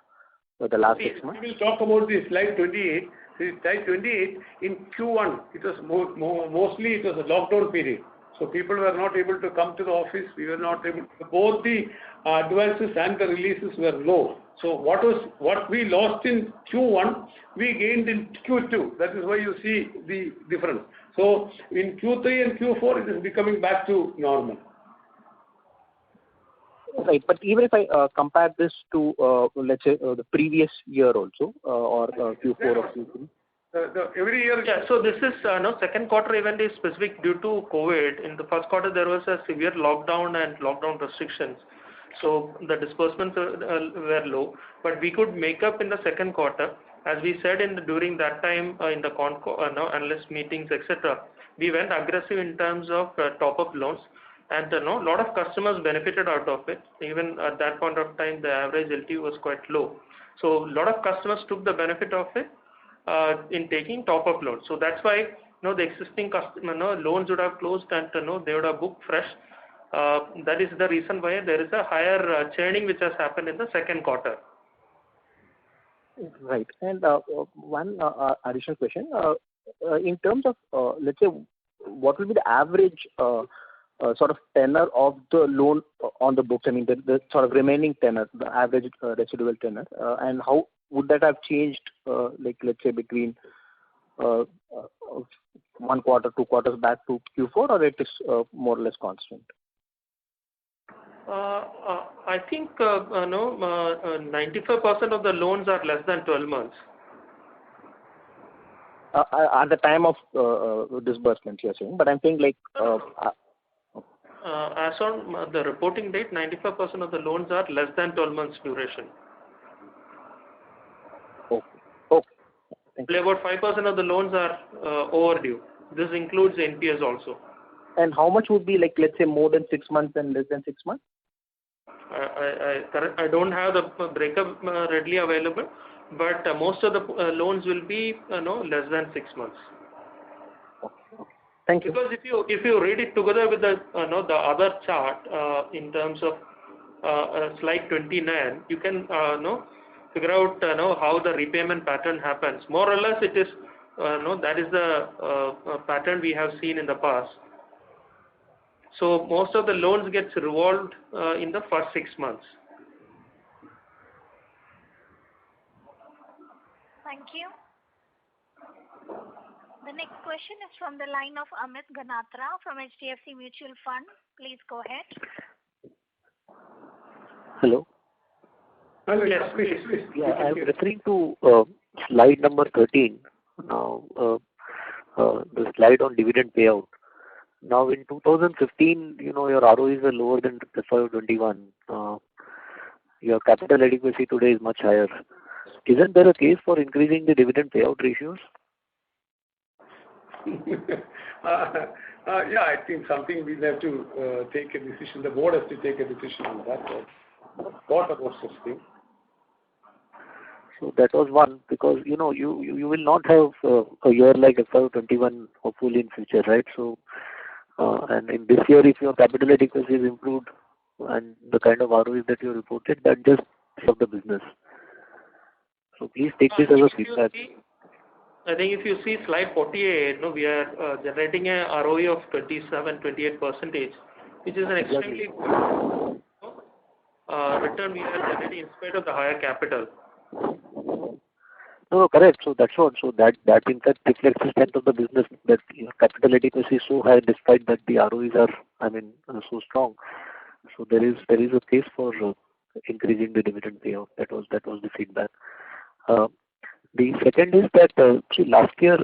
the last 6 months? We will talk about the slide 28. Slide 28, in Q1, it was mostly it was a lockdown period. So people were not able to come to the office. We were not able to, both the advances and the releases were low. So what we lost in Q1, we gained in Q2. That is why you see the difference. So in Q3 and Q4, it is becoming back to normal. Right, but even if I compare this to, let's say, the previous year also, or Q4 or Q3? Every year. Yeah, so this is, second quarter event is specific due to COVID. In the first quarter, there was a severe lockdown and lockdown restrictions. So the disbursements were low, but we could make up in the second quarter. As we said during that time in the analyst meetings, etc., we went aggressive in terms of top-up loans. And a lot of customers benefited out of it. Even at that point of time, the average LTV was quite low. So a lot of customers took the benefit of it in taking top-up loans. So that's why the existing customer loans would have closed and they would have booked fresh. That is the reason why there is a higher churning which has happened in the second quarter. Right. And one additional question. In terms of, let's say, what will be the average sort of tenor of the loan on the books? I mean, the sort of remaining tenor, the average residual tenor, and how would that have changed, like let's say between 1 quarter, 2 quarters back to Q4, or it is more or less constant? I think 95% of the loans are less than 12 months. At the time of disbursement, you're saying, but I'm saying like. As on the reporting date, 95% of the loans are less than 12 months duration. Okay. Only about 5% of the loans are overdue. This includes NPS also. And how much would be, like, let's say, more than 6 months and less than 6 months? I don't have the breakup readily available, but most of the loans will be less than 6 months. Thank you. Because if you read it together with the the other chart in terms of slide 29, you can figure out how the repayment pattern happens. More or less, it is that is the pattern we have seen in the past. So most of the loans gets revolved in the first 6 months. Thank you. The next question is from the line of Amit Ganatra from HDFC Mutual Fund. Please go ahead. Hello. Hello, yes, please. Yeah, I'm referring to slide number 13. Now, the slide on dividend payout. Now, in 2015, your ROEs were lower than FY21. Your capital adequacy today is much higher. Isn't there a case for increasing the dividend payout ratios? Yeah, I think something we'll have to take a decision. The board has to take a decision on that. Thought about such thing. So that was one, because you will not have a year like FY21 hopefully in future, right? So and in this year, if your capital adequacy is improved and the kind of ROEs that you reported, that just of the business. So please take this as a feedback. I think if you see slide 48, we are generating a ROE of 27-28%, which is an extremely good return we are generating in spite of the higher capital. No, correct. So that's what. So that in fact reflects the strength of the business, that your capital adequacy is so high despite that the ROEs are, so strong. So there is a case for increasing the dividend payout. That was the feedback. The second is that last year,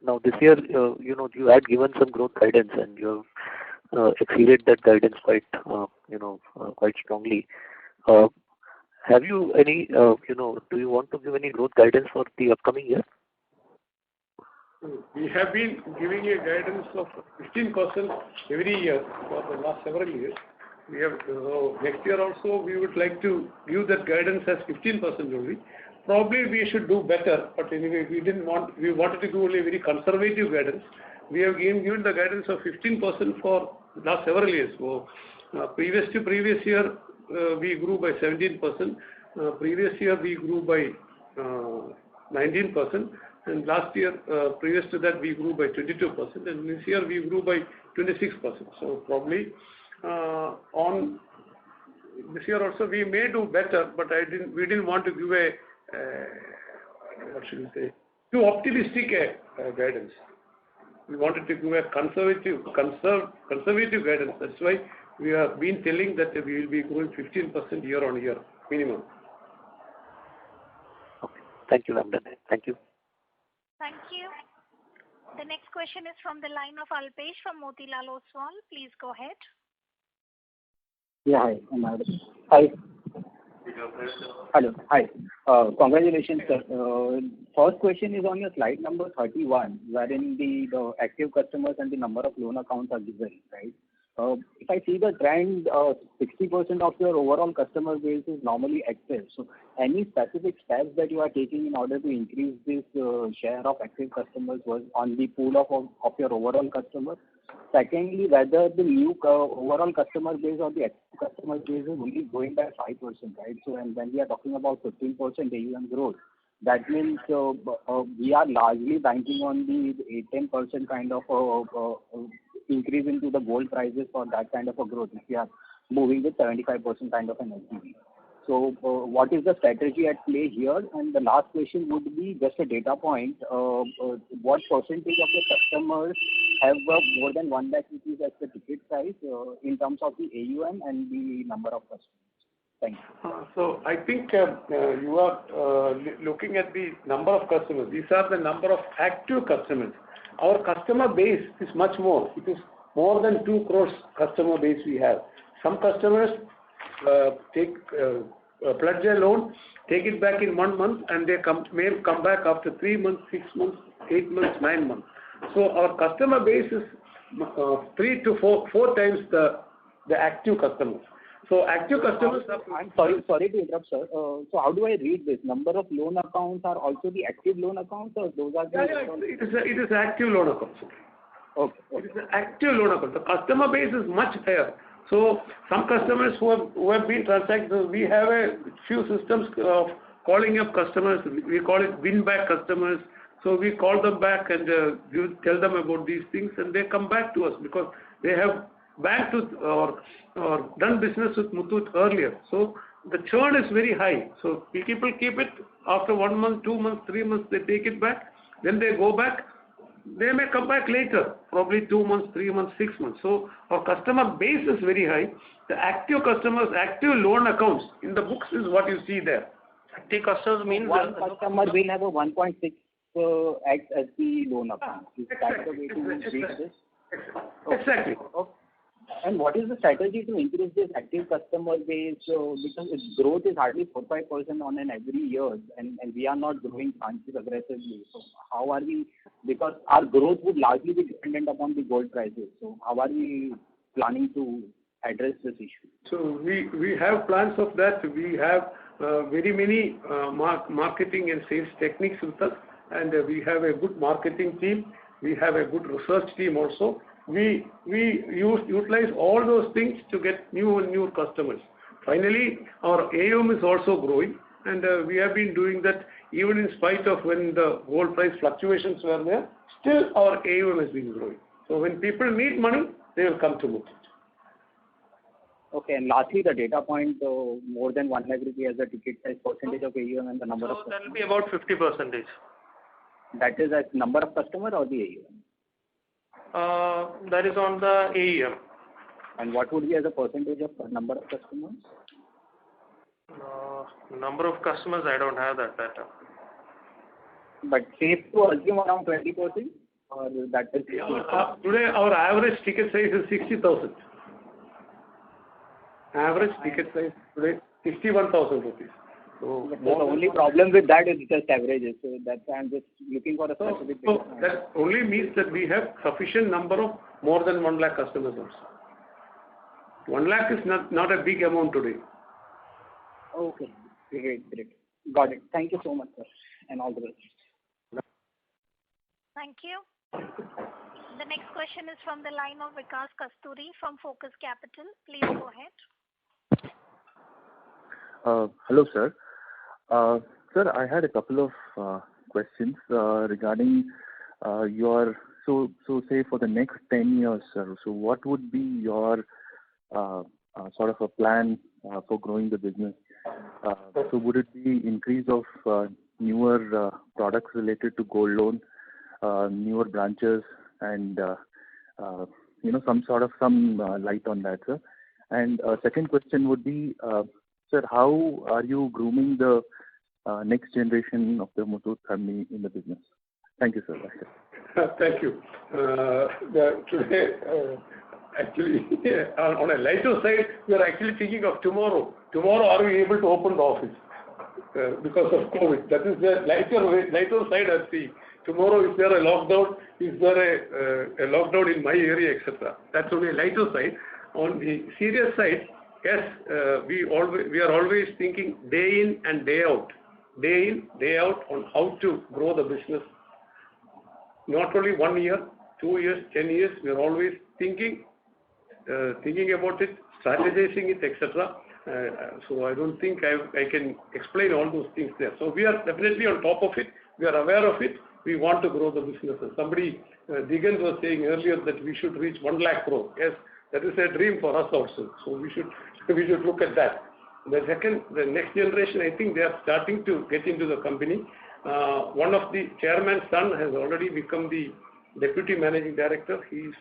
now this year, you had given some growth guidance and you have exceeded that guidance quite strongly. Have you any, do you want to give any growth guidance for the upcoming year? We have been giving a guidance of 15% every year for the last several years. We have next year also we would like to give that guidance as 15% only. Probably we should do better, but anyway we wanted to do only a very conservative guidance. We have given the guidance of 15% for last several years. So previous year we grew by 17%. Previous year we grew by 19%, and last year previous to that we grew by 22%, and this year we grew by 26%. So probably on this year also we may do better, but we didn't want to give a what should we say, too optimistic a guidance. We wanted to give a conservative guidance. That's why we have been telling that we will be growing 15% year on year minimum. Okay. Thank you, Ramdan. Thank you. Thank you. The next question is from the line of Alpesh from Motilal Oswal. Please go ahead. Yeah, hi. Hello. Hi. Congratulations, sir. First question is on your slide number 31, wherein the active customers and the number of loan accounts are given, right? If I see the trend, 60% of your overall customer base is normally active. So any specific steps that you are taking in order to increase this share of active customers was on the pool of your overall customers? Secondly, whether the new overall customer base or the active customer base is only growing by 5%, right? So and when we are talking about 15% AUM growth, that means we are largely banking on the 10% kind of increase into the gold prices for that kind of a growth if we are moving with 75% kind of an LTV. So what is the strategy at play here? And the last question would be just a data point. What percentage of the customers have more than 1 lakh rupees as the ticket size in terms of the AUM and the number of customers? Thank you. So I think you are looking at the number of customers. These are the number of active customers. Our customer base is much more. It is more than 2 crores customer base we have. Some customers pledge a loan, take it back in 1 month, and they may come back after 3 months, 6 months, 8 months, 9 months. So our customer base is 3 to 4 times the active customers. So active customers are... I'm sorry to interrupt, sir. So how do I read this? Number of loan accounts are also the active loan accounts, or those are the... It is active loan accounts. Okay. It is an active loan account. The customer base is much higher. So some customers who have been transacted, we have a few systems of calling up customers. We call it win back customers. So we call them back and tell them about these things, and they come back to us because they have banked with or done business with Muthoot earlier. So the churn is very high. So people keep it after 1 month, 2 months, 3 months, they take it back. Then they go back. They may come back later, probably 2 months, 3 months, 6 months. So our customer base is very high. The active customers, active loan accounts in the books is what you see there. Active customers means one customer will have a 1.6 X as the loan account. Is that the way to read this? Exactly. Okay. And what is the strategy to increase this active customer base? Because its growth is hardly 4-5% on an every year, and we are not growing branches aggressively. So how are we? Because our growth would largely be dependent upon the gold prices. So how are we planning to address this issue? So we have plans of that. We have very many marketing and sales techniques with us, and we have a good marketing team. We have a good research team also. We utilize all those things to get new and new customers. Finally, our AUM is also growing, and we have been doing that even in spite of when the gold price fluctuations were there. Still, our AUM has been growing. So when people need money, they will come to Muthoot. Okay, and lastly, the data point, more than 1 lakh rupee as a ticket size, percentage of AUM and the number of customers. That will be about 50%. That is as number of customer or the AUM? That is on the AUM. And what would be as a percentage of number of customers? Number of customers, I don't have that data. But safe to assume around 20%? Or that is... Today, our average ticket size is 60,000. Average ticket size today, 61,000 rupees. So the only problem with that is just averages. So that's why I'm just looking for a specific... So that only means that we have sufficient number of more than 1 lakh customers also. 1 lakh is not a big amount today. Okay. Great. Got it. Thank you so much, sir. And all the best. Thank you. The next question is from the line of Vikas Kasturi from Focus Capital. Please go ahead. Hello, sir. Sir, I had a couple of questions regarding your, so say for the next 10 years, sir, so what would be your sort of a plan for growing the business? So would it be increase of newer products related to gold loan, newer branches, and some light on that, sir? And second question would be, sir, how are you grooming the next generation of the Muthoot family in the business? Thank you, sir. Thank you. Today, actually, on a lighter side, we are actually thinking of tomorrow. Tomorrow, are we able to open the office because of COVID? That is the lighter side I see. Tomorrow, is there a lockdown? Is there a lockdown in my area, etc.? That's only a lighter side. On the serious side, yes, we are always thinking day in and day out on how to grow the business. Not only 1 year, 2 years, 10 years, we are always thinking about it, strategizing it, etc. So I don't think I can explain all those things there. So we are definitely on top of it. We are aware of it. we want to grow the businesses. Somebody, Digant was saying earlier that we should reach 1 lakh crore. Yes, that is a dream for us also. So we should look at that. The next generation, I think they are starting to get into the company. One of the chairman's son has already become the deputy managing director. He is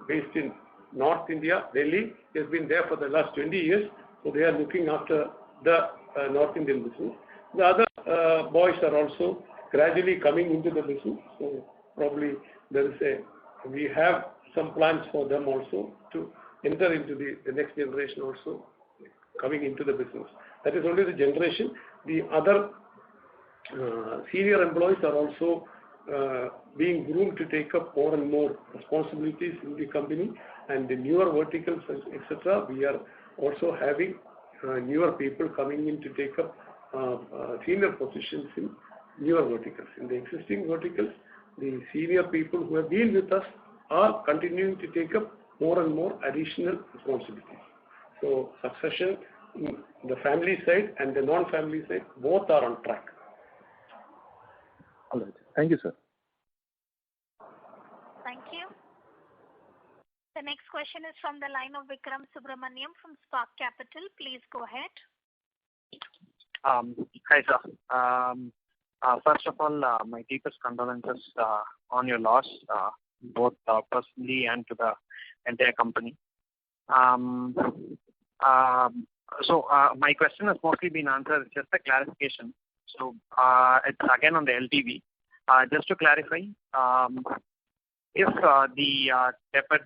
based in North India, Delhi. He has been there for the last 20 years. So they are looking after the North Indian business. The other boys are also gradually coming into the business. So probably we have some plans for them also to enter into the next generation also coming into the business. That is only the generation. The other senior employees are also being groomed to take up more and more responsibilities in the company, and the newer verticals, etc. We are also having newer people coming in to take up senior positions in newer verticals. In the existing verticals, the senior people who have been with us are continuing to take up more and more additional responsibilities. So succession in the family side and the non-family side, both are on track. All right. Thank you, sir. Thank you. The next question is from the line of Vikram Subramaniam from Spark Capital. Please go ahead. Hi, sir. First of all, my deepest condolences on your loss, both personally and to the entire company. So my question has mostly been answered. Just a clarification. So it's again on the LTV. Just to clarify, if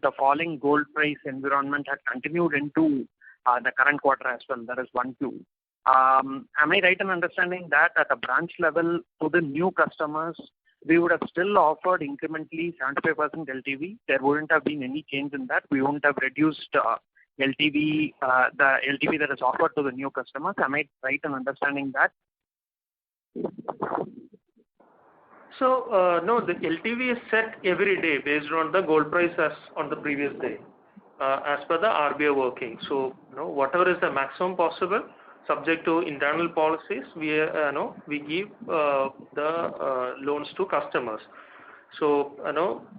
the falling gold price environment had continued into the current quarter as well, that is 1Q, am I right in understanding that at a branch level to the new customers, we would have still offered incrementally 75% LTV? There wouldn't have been any change in that. We wouldn't have reduced LTV, the LTV that is offered to the new customers. Am I right in understanding that? So, no, the LTV is set every day based on the gold price as on the previous day, as per the RBI working. So, whatever is the maximum possible, subject to internal policies, we give the loans to customers. So,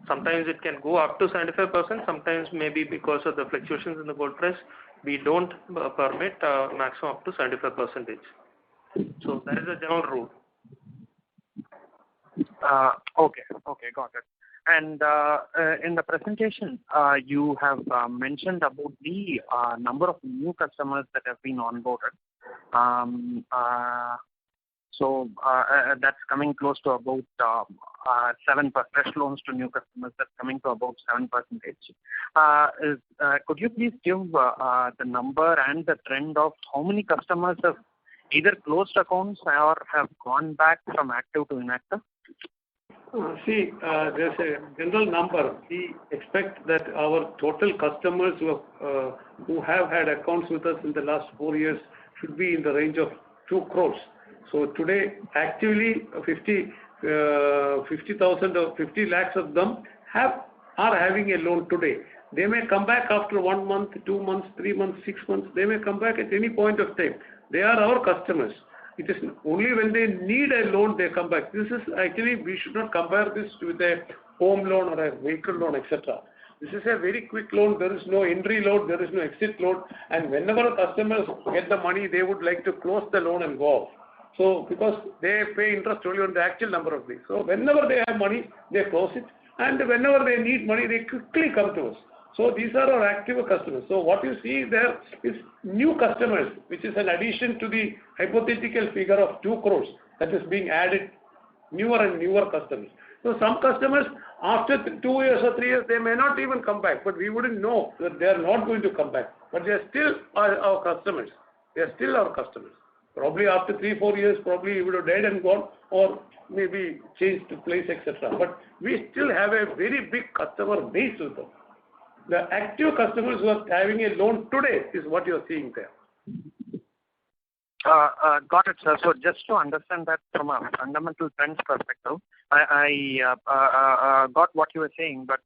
sometimes it can go up to 75%, sometimes maybe because of the fluctuations in the gold price, we don't permit maximum up to 75%. So, that is a general rule. Okay, got it. And in the presentation, you have mentioned about the number of new customers that have been onboarded. So that's coming close to about 7% fresh loans to new customers. That's coming to about 7%. Could you please give the number and the trend of how many customers have either closed accounts or have gone back from active to inactive? See, there's a general number. We expect that our total customers who have had accounts with us in the last 4 years should be in the range of 2 crores. So today, actively 50,000 or 50 lakhs of them are having a loan today. They may come back after 1 month, 2 months, 3 months, 6 months. They may come back at any point of time. They are our customers. It is only when they need a loan they come back. This is actually, we should not compare this with a home loan or a vehicle loan, etc. This is a very quick loan. There is no entry loan, there is no exit loan. And whenever customers get the money, they would like to close the loan and go off. So, because they pay interest only on the actual number of days. So, whenever they have money, they close it. And whenever they need money, they quickly come to us. So, these are our active customers. So, what you see there is new customers, which is an addition to the hypothetical figure of 2 crores that is being added, newer and newer customers. So, some customers, after 2 years or 3 years, they may not even come back. But we wouldn't know that they are not going to come back. But they are still our customers. They are still our customers. Probably after 3-4 years, probably he would have died and gone, or maybe changed place, etc. But we still have a very big customer base with them. The active customers who are having a loan today is what you are seeing there. Got it, sir. So just to understand that from a fundamental trends perspective, I got what you were saying, but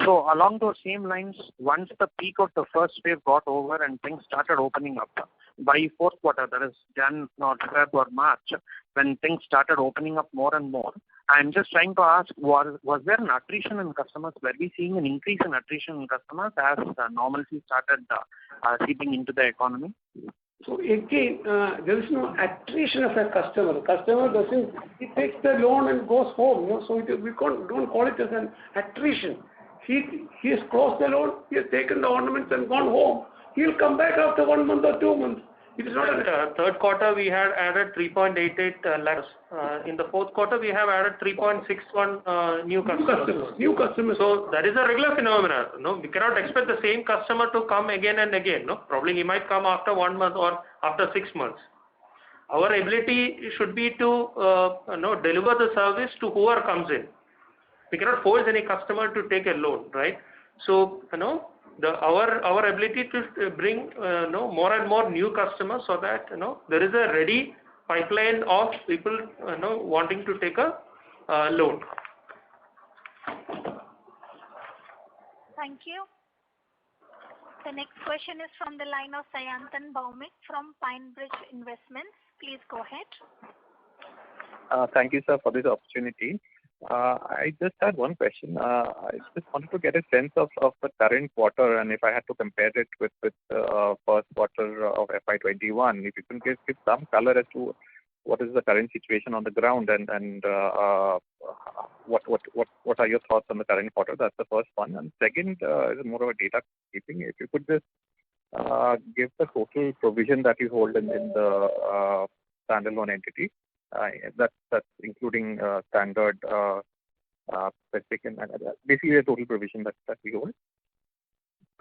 So along those same lines, once the peak of the first wave got over and things started opening up, by fourth quarter, that is Jan or Feb or March, when things started opening up more and more, I'm just trying to ask, was there an attrition in customers? Were we seeing an increase in attrition in customers as normalcy started seeping into the economy? So again, there is no attrition of a customer. The customer doesn't, he takes the loan and goes home. So we don't call it as an attrition. He has closed the loan, he has taken the ornaments and gone home. He'll come back after 1 month or 2 months. It is not third quarter we had added 3.88 lakhs. In the fourth quarter we have added 3.61 new customers. New customers. So that is a regular phenomenon. No, we cannot expect the same customer to come again and again. No, probably he might come after 1 month or after 6 months. Our ability should be to deliver the service to whoever comes in. We cannot force any customer to take a loan, right? So our ability to bring more and more new customers, so that there is a ready pipeline of people wanting to take a loan. Thank you. The next question is from the line of Sayantan Bhaumik from PineBridge Investments. Please go ahead. Thank you, sir, for this opportunity. I just had one question. I just wanted to get a sense of the current quarter, and if I had to compare it with first quarter of FY21, if you can give some color as to what is the current situation on the ground, and what are your thoughts on the current quarter? That's the first one. And second is more of a data keeping. If you could just give the total provision that you hold in the standalone entity. That's including standard, specific, and basically the total provision that we hold.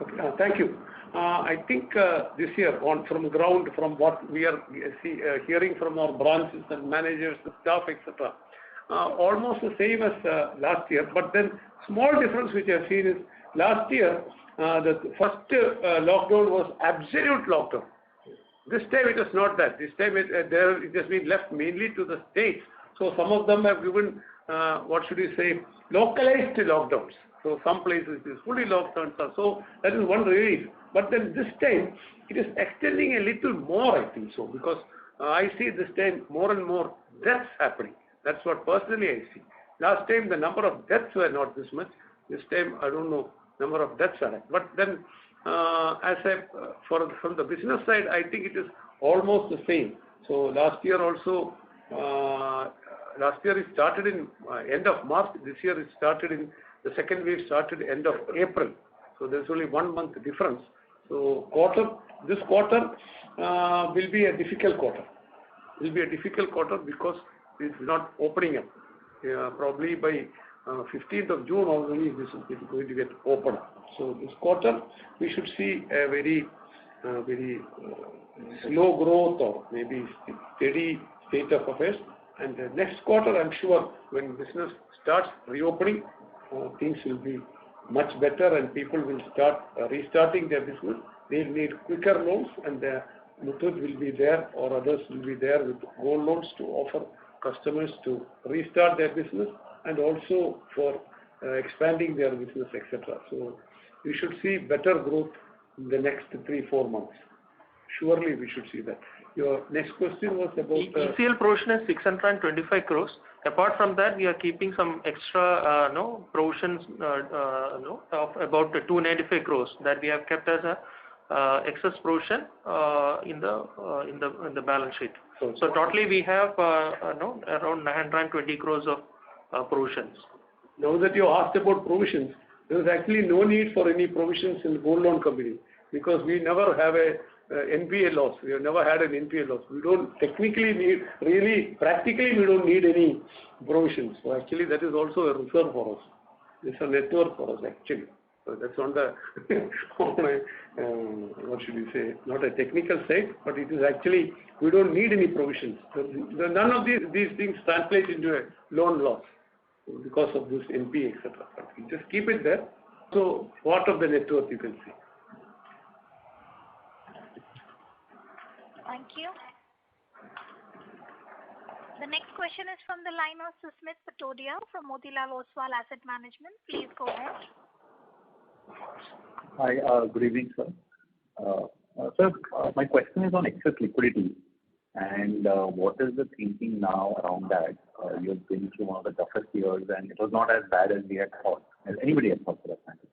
Okay, thank you. I think this year, from ground, from what we are hearing from our branches and managers, the staff, etc., almost the same as last year. But then small difference which I've seen is last year the first lockdown was absolute lockdown. This time it is not that. This time it has been left mainly to the states. So some of them have given, localized lockdowns. So some places it is fully locked down. So that is one relief. But then this time it is extending a little more, I think so, because I see this time more and more deaths happening. That's what personally I see. Last time the number of deaths were not this much. This time I don't know number of deaths are. But then from the business side, I think it is almost the same. So last year also, it started in end of March. This year it started in, the second wave started end of April. So there's only 1 month difference. So this quarter will be a difficult quarter. It will be a difficult quarter because it's not opening up. Probably by 15th of June only this is going to get opened. So this quarter we should see a very slow growth or maybe steady state of affairs. And the next quarter, I'm sure, when business starts reopening, things will be much better and people will start restarting their business. They need quicker loans, and Muthoot will be there or others will be there with gold loans to offer customers to restart their business and also for expanding their business, etc. So we should see better growth in the next 3-4 months. Surely we should see that. Your next question was about... ECL provision is 625 crores. Apart from that, we are keeping some extra provisions of about 295 crores that we have kept as a excess provision in the balance sheet. So totally we have around 920 crores of provisions. Now that you asked about provisions, there is actually no need for any provisions in the gold loan company because we never have a NPA loss. We have never had an NPA loss. We don't technically need, really, practically we don't need any provisions. So actually that is also a reserve for us. It's a network for us actually. So that's on the, what should we say, not a technical side, but it is actually, we don't need any provisions. None of these things translate into a loan loss because of this NPA, etc. Just keep it there. So part of the network you can see. Thank you. The next question is from the line of Susmit Patodia from Motilal Oswal Asset Management. Please go ahead. Hi, good evening, sir. Sir, my question is on excess liquidity and what is the thinking now around that? You've been through one of the toughest years and it was not as bad as we had thought, as anybody had thought for that matter.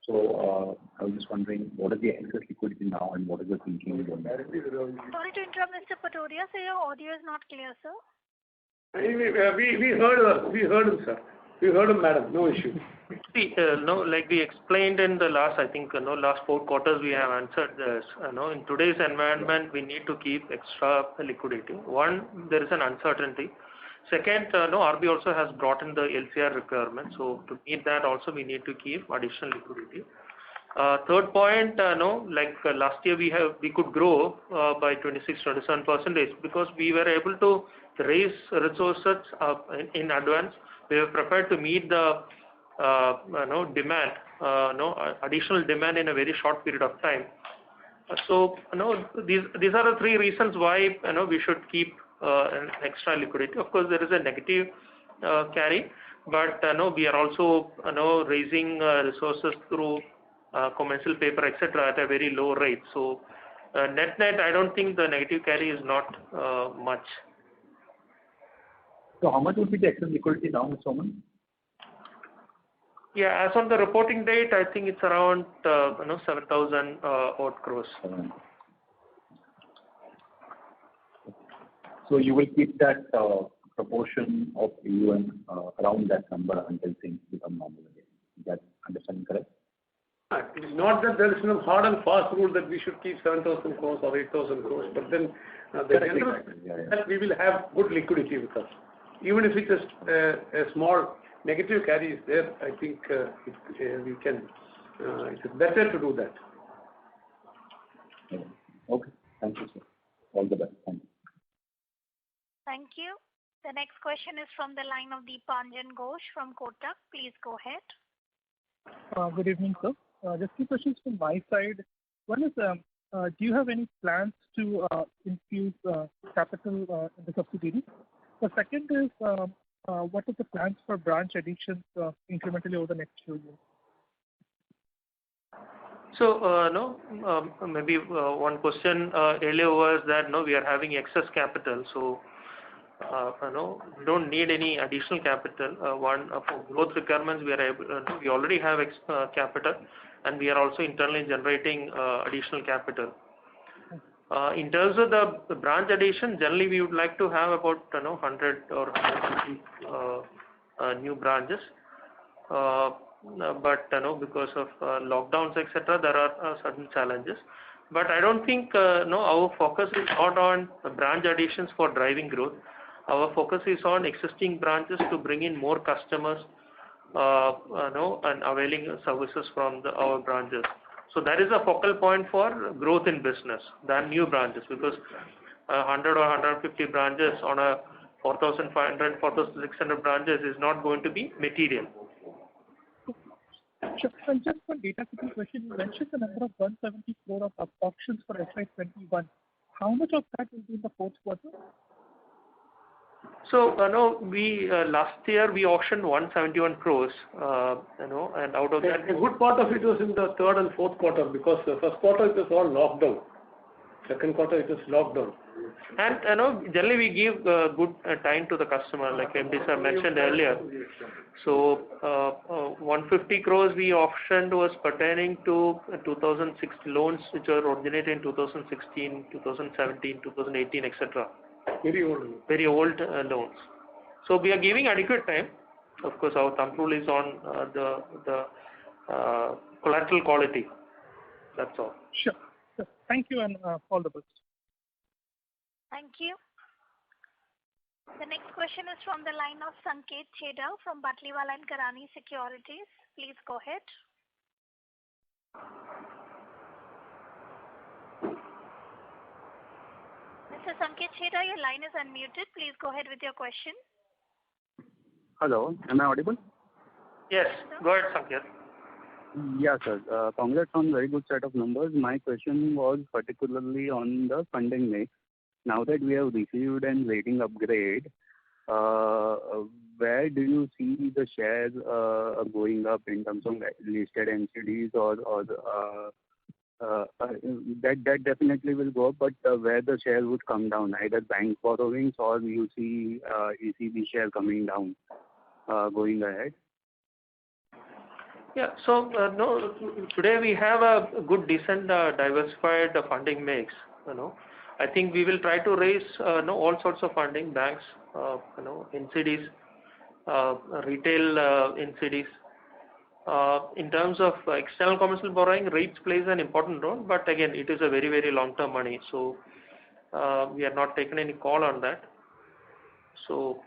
So I was just wondering, what is the excess liquidity now and what is the thinking on that? Sorry to interrupt, Mr. Patodia, sir. Your audio is not clear, sir. We heard him, sir. We heard him, madam. No issue. See, like we explained in the last, I think, last 4 quarters we have answered this. In today's environment, we need to keep extra liquidity. One, there is an uncertainty. Second, RBI also has brought in the LCR requirement. So to meet that also, we need to keep additional liquidity. Third point, like last year we could grow by 26-27% because we were able to raise resources in advance. We were prepared to meet the demand, additional demand in a very short period of time. So these are the 3 reasons why we should keep an extra liquidity. Of course, there is a negative carry, but we are also raising resources through commercial paper, etc., at a very low rate. So net, I don't think the negative carry is not much. So how much would be the excess liquidity now, Mr. Oman? Yeah, as on the reporting date, I think it's around 7,000 odd crores. So you will keep that proportion of AUM around that number until things become normal again. Is that understanding correct? It is not that there is no hard and fast rule that we should keep 7,000 crores or 8,000 crores, but then the general that we will have good liquidity with us. Even if it's a small negative carry is there, I think we can. It's better to do that. Okay. Thank you, sir. All the best. Thank you. Thank you. The next question is from the line of Deepanjan Ghosh from Kotak. Please go ahead. Good evening, sir. Just 2 questions from my side. One is, do you have any plans to infuse capital in the subsidiary? The second is, what are the plans for branch additions incrementally over the next few years? So, maybe one question earlier was that we are having excess capital. So, don't need any additional capital. One, for growth requirements, we already have capital, and we are also internally generating additional capital. In terms of the branch addition, generally we would like to have about 100 or 150 new branches. But because of lockdowns, etc., there are certain challenges. But I don't think our focus is not on branch additions for driving growth. Our focus is on existing branches to bring in more customers, and availing services from our branches. So that is a focal point for growth in business than new branches, because 100 or 150 branches on a 4,500, 4,600 branches is not going to be material. Sure. And just one data keeping question, you mentioned the number of 170 crore of auctions for FY21. How much of that will be in the 4th quarter? So, we last year we auctioned 171 crores, and out of that, a good part of it was in the 3rd and 4th quarter, because the 1st quarter it was all lockdown. 2nd quarter it was lockdown. And generally we give good time to the customer, like MD sir mentioned earlier. So 150 crores we auctioned was pertaining to 2006 loans which were originated in 2016, 2017, 2018, etc. Very old loans. So we are giving adequate time. Of course, our thumb rule is on the collateral quality. That's all. Sure. Thank you, and all the best. Thank you. The next question is from the line of Sanket Chheda from Batlivala and Karani Securities. Please go ahead. Mr. Sanket Chheda, your line is unmuted. Please go ahead with your question. Hello, am I audible? Yes, go ahead, Sanket. Yeah, sir. Congrats on very good set of numbers. My question was particularly on the funding mix. Now that we have received an rating upgrade, where do you see the shares going up in terms of listed NCDs or that definitely will go up, but where the share would come down, either bank borrowings or you see ECB share coming down going ahead? Yeah. So no, today we have a good, decent, diversified funding mix. I think we will try to raise all sorts of funding, banks, NCDs, retail NCDs. In terms of external commercial borrowing, rates plays an important role, but again, it is a very, very long-term money. So we are not taking any call on that. So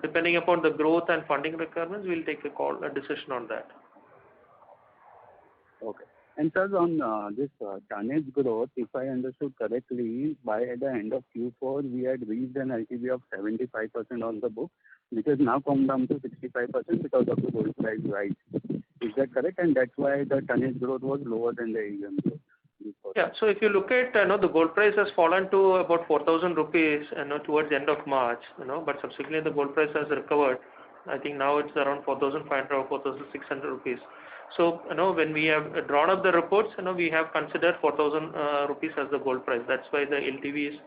depending upon the growth and funding requirements, we'll take a decision on that. Okay. And sir, on this tonnage growth, if I understood correctly, by the end of Q4, we had reached an LTV of 75% on the book, which has now come down to 65% because of the gold price rise. Is that correct? And that's why the tonnage growth was lower than the AUM growth. Yeah. So if you look at the gold price has fallen to about 4,000 rupees towards the end of March, but subsequently the gold price has recovered. I think now it's around 4,500 or 4,600 rupees. So when we have drawn up the reports, we have considered 4,000 rupees as the gold price. That's why the LTV is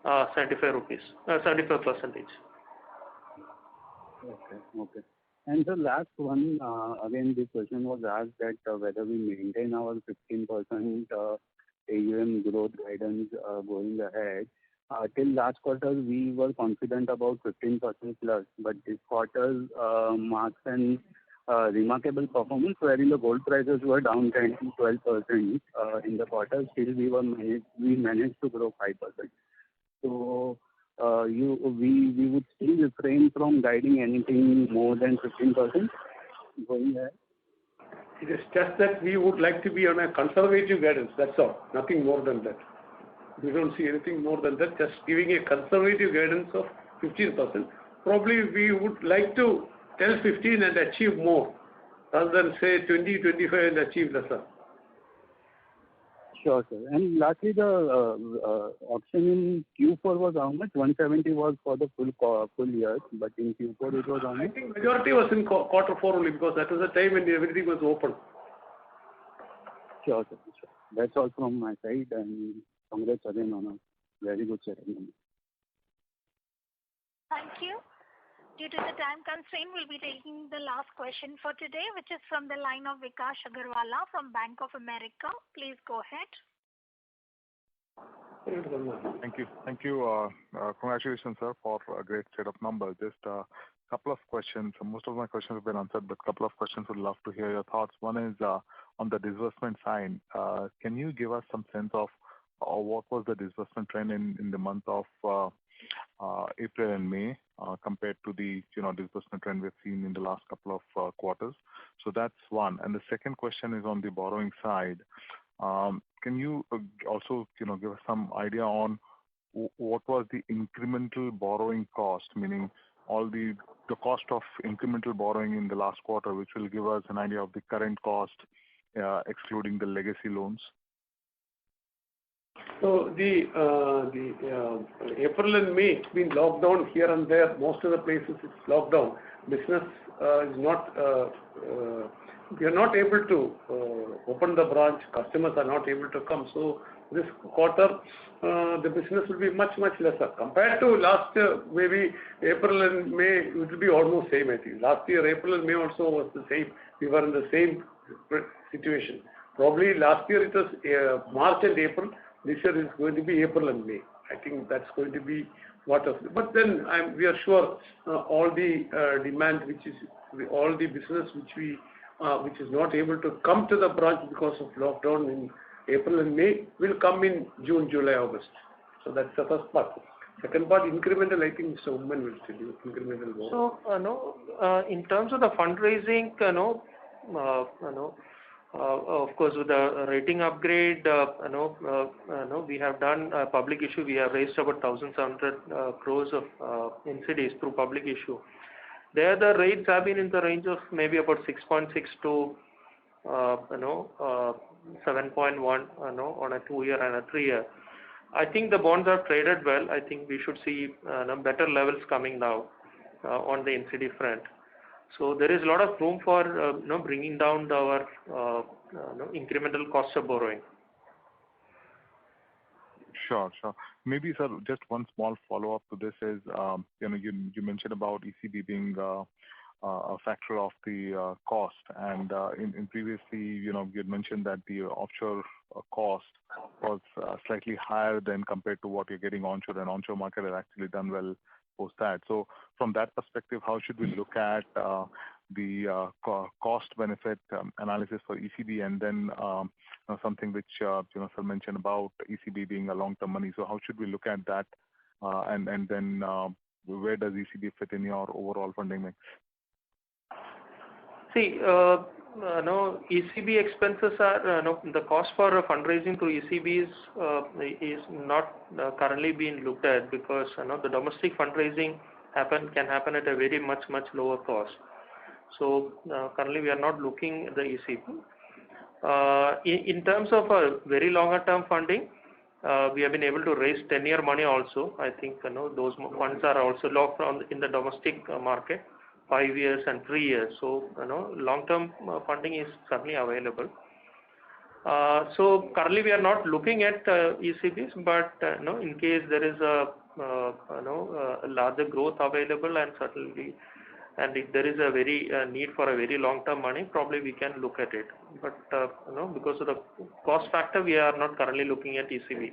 75%. Okay. And the last one, again, this question was asked that whether we maintain our 15% AUM growth guidance going ahead. Till last quarter, we were confident about 15% plus, but this quarter marks an remarkable performance wherein the gold prices were down 10 to 12% in the quarter. Still, we managed to grow 5%. So we would still refrain from guiding anything more than 15% going ahead. It is just that we would like to be on a conservative guidance. That's all. Nothing more than that. We don't see anything more than that. Just giving a conservative guidance of 15%. Probably we would like to tell 15 and achieve more, rather than say 20, 25 and achieve lesser. Sure, sir. And lastly, the auction in Q4 was how much? 170 was for the full year, but in Q4 it was how much? I think majority was in quarter 4 only, because that was the time when everything was open. Sure, sir. Sure. That's all from my side, and congrats again on a very good set of numbers. Thank you. Due to the time constraint, we'll be taking the last question for today, which is from the line of Vikas Agarwala from Bank of America. Please go ahead. Thank you. Congratulations, sir, for a great set of numbers. Just a couple of questions. Most of my questions have been answered, but a couple of questions would love to hear your thoughts. One is on the disbursement side. Can you give us some sense of what was the disbursement trend in the month of April and May compared to the disbursement trend we've seen in the last couple of quarters? So that's one. And the second question is on the borrowing side. Can you also give us some idea on what was the incremental borrowing cost, meaning all the cost of incremental borrowing in the last quarter, which will give us an idea of the current cost excluding the legacy loans? So the April and May, it's been locked down here and there. Most of the places it's locked down. Business is not. We are not able to open the branch. Customers are not able to come. So this quarter, the business will be much lesser compared to last year. Maybe April and May it will be almost same. I think last year April and May also was the same. We were in the same situation. Probably last year it was March and April. This year is going to be April and May. I think that's going to be what of. But then we are sure all the demand, all the business which is not able to come to the branch because of lockdown in April and May will come in June, July, August. So that's the first part. Second part, incremental. I think Mr. Oommen will tell you incremental. So in terms of the fundraising, of course, with the rating upgrade, we have done a public issue. We have raised about 1,700 crores of NCDs through public issue. There, the rates have been in the range of maybe about 6.6 to 7.1 on a 2-year and a 3-year. I think the bonds have traded well. I think we should see better levels coming now. on the NCD front. So there is a lot of room for bringing down our incremental cost of borrowing. Sure. Maybe, sir, just one small follow-up to this is, you mentioned about ECB being a factor of the cost, and in previously, you had mentioned that the offshore cost was slightly higher than compared to what you're getting onshore, and onshore market has actually done well post that. So from that perspective, how should we look at the cost-benefit analysis for ECB, and then something which sir mentioned about ECB being a long-term money. So how should we look at that, and then where does ECB fit in your overall funding mix? See, ECB expenses are the cost for fundraising through ECB is not currently being looked at, because the domestic fundraising can happen at a very much lower cost. So currently we are not looking at the ECB. In terms of a very longer term funding, we have been able to raise 10-year money also. I think those funds are also locked in the domestic market, 5 years and 3 years. So long term funding is certainly available. So currently we are not looking at ECBs, but in case there is a larger growth available, and certainly, and if there is a very need for a very long term money, probably we can look at it. But because of the cost factor, we are not currently looking at ECB.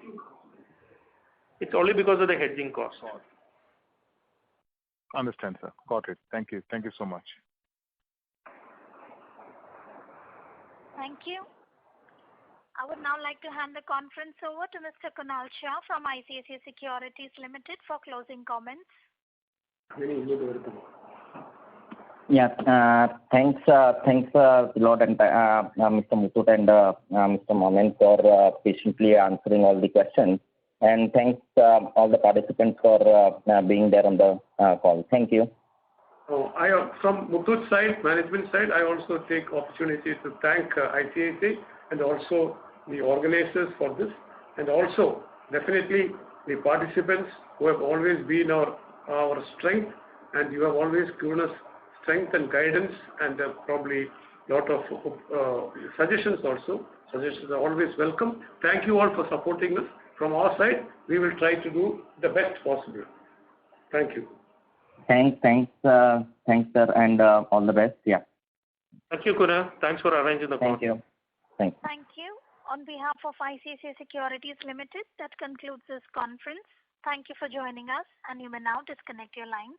It's only because of the hedging cost. Understand, sir. Got it. Thank you so much. Thank you. I would now like to hand the conference over to Mr. Kunal Shah from ICICI Securities Limited for closing comments. Yeah, thanks a lot, and Mr. Muthoot and Mr. Momen for patiently answering all the questions. And thanks all the participants for being there on the call. Thank you. From Muthoot side, management side, I also take opportunity to thank ICICI and also the organizers for this, and also definitely the participants who have always been our strength, and you have always given us strength and guidance, and probably lot of suggestions also. Suggestions are always welcome. Thank you all for supporting us. From our side, we will try to do the best possible. Thank you. Thanks, sir, and all the best. Yeah. Thank you, Kunal. Thanks for arranging the call. Thank you. Thanks. Thank you. On behalf of ICICI Securities Limited, that concludes this conference. Thank you for joining us, and you may now disconnect your lines.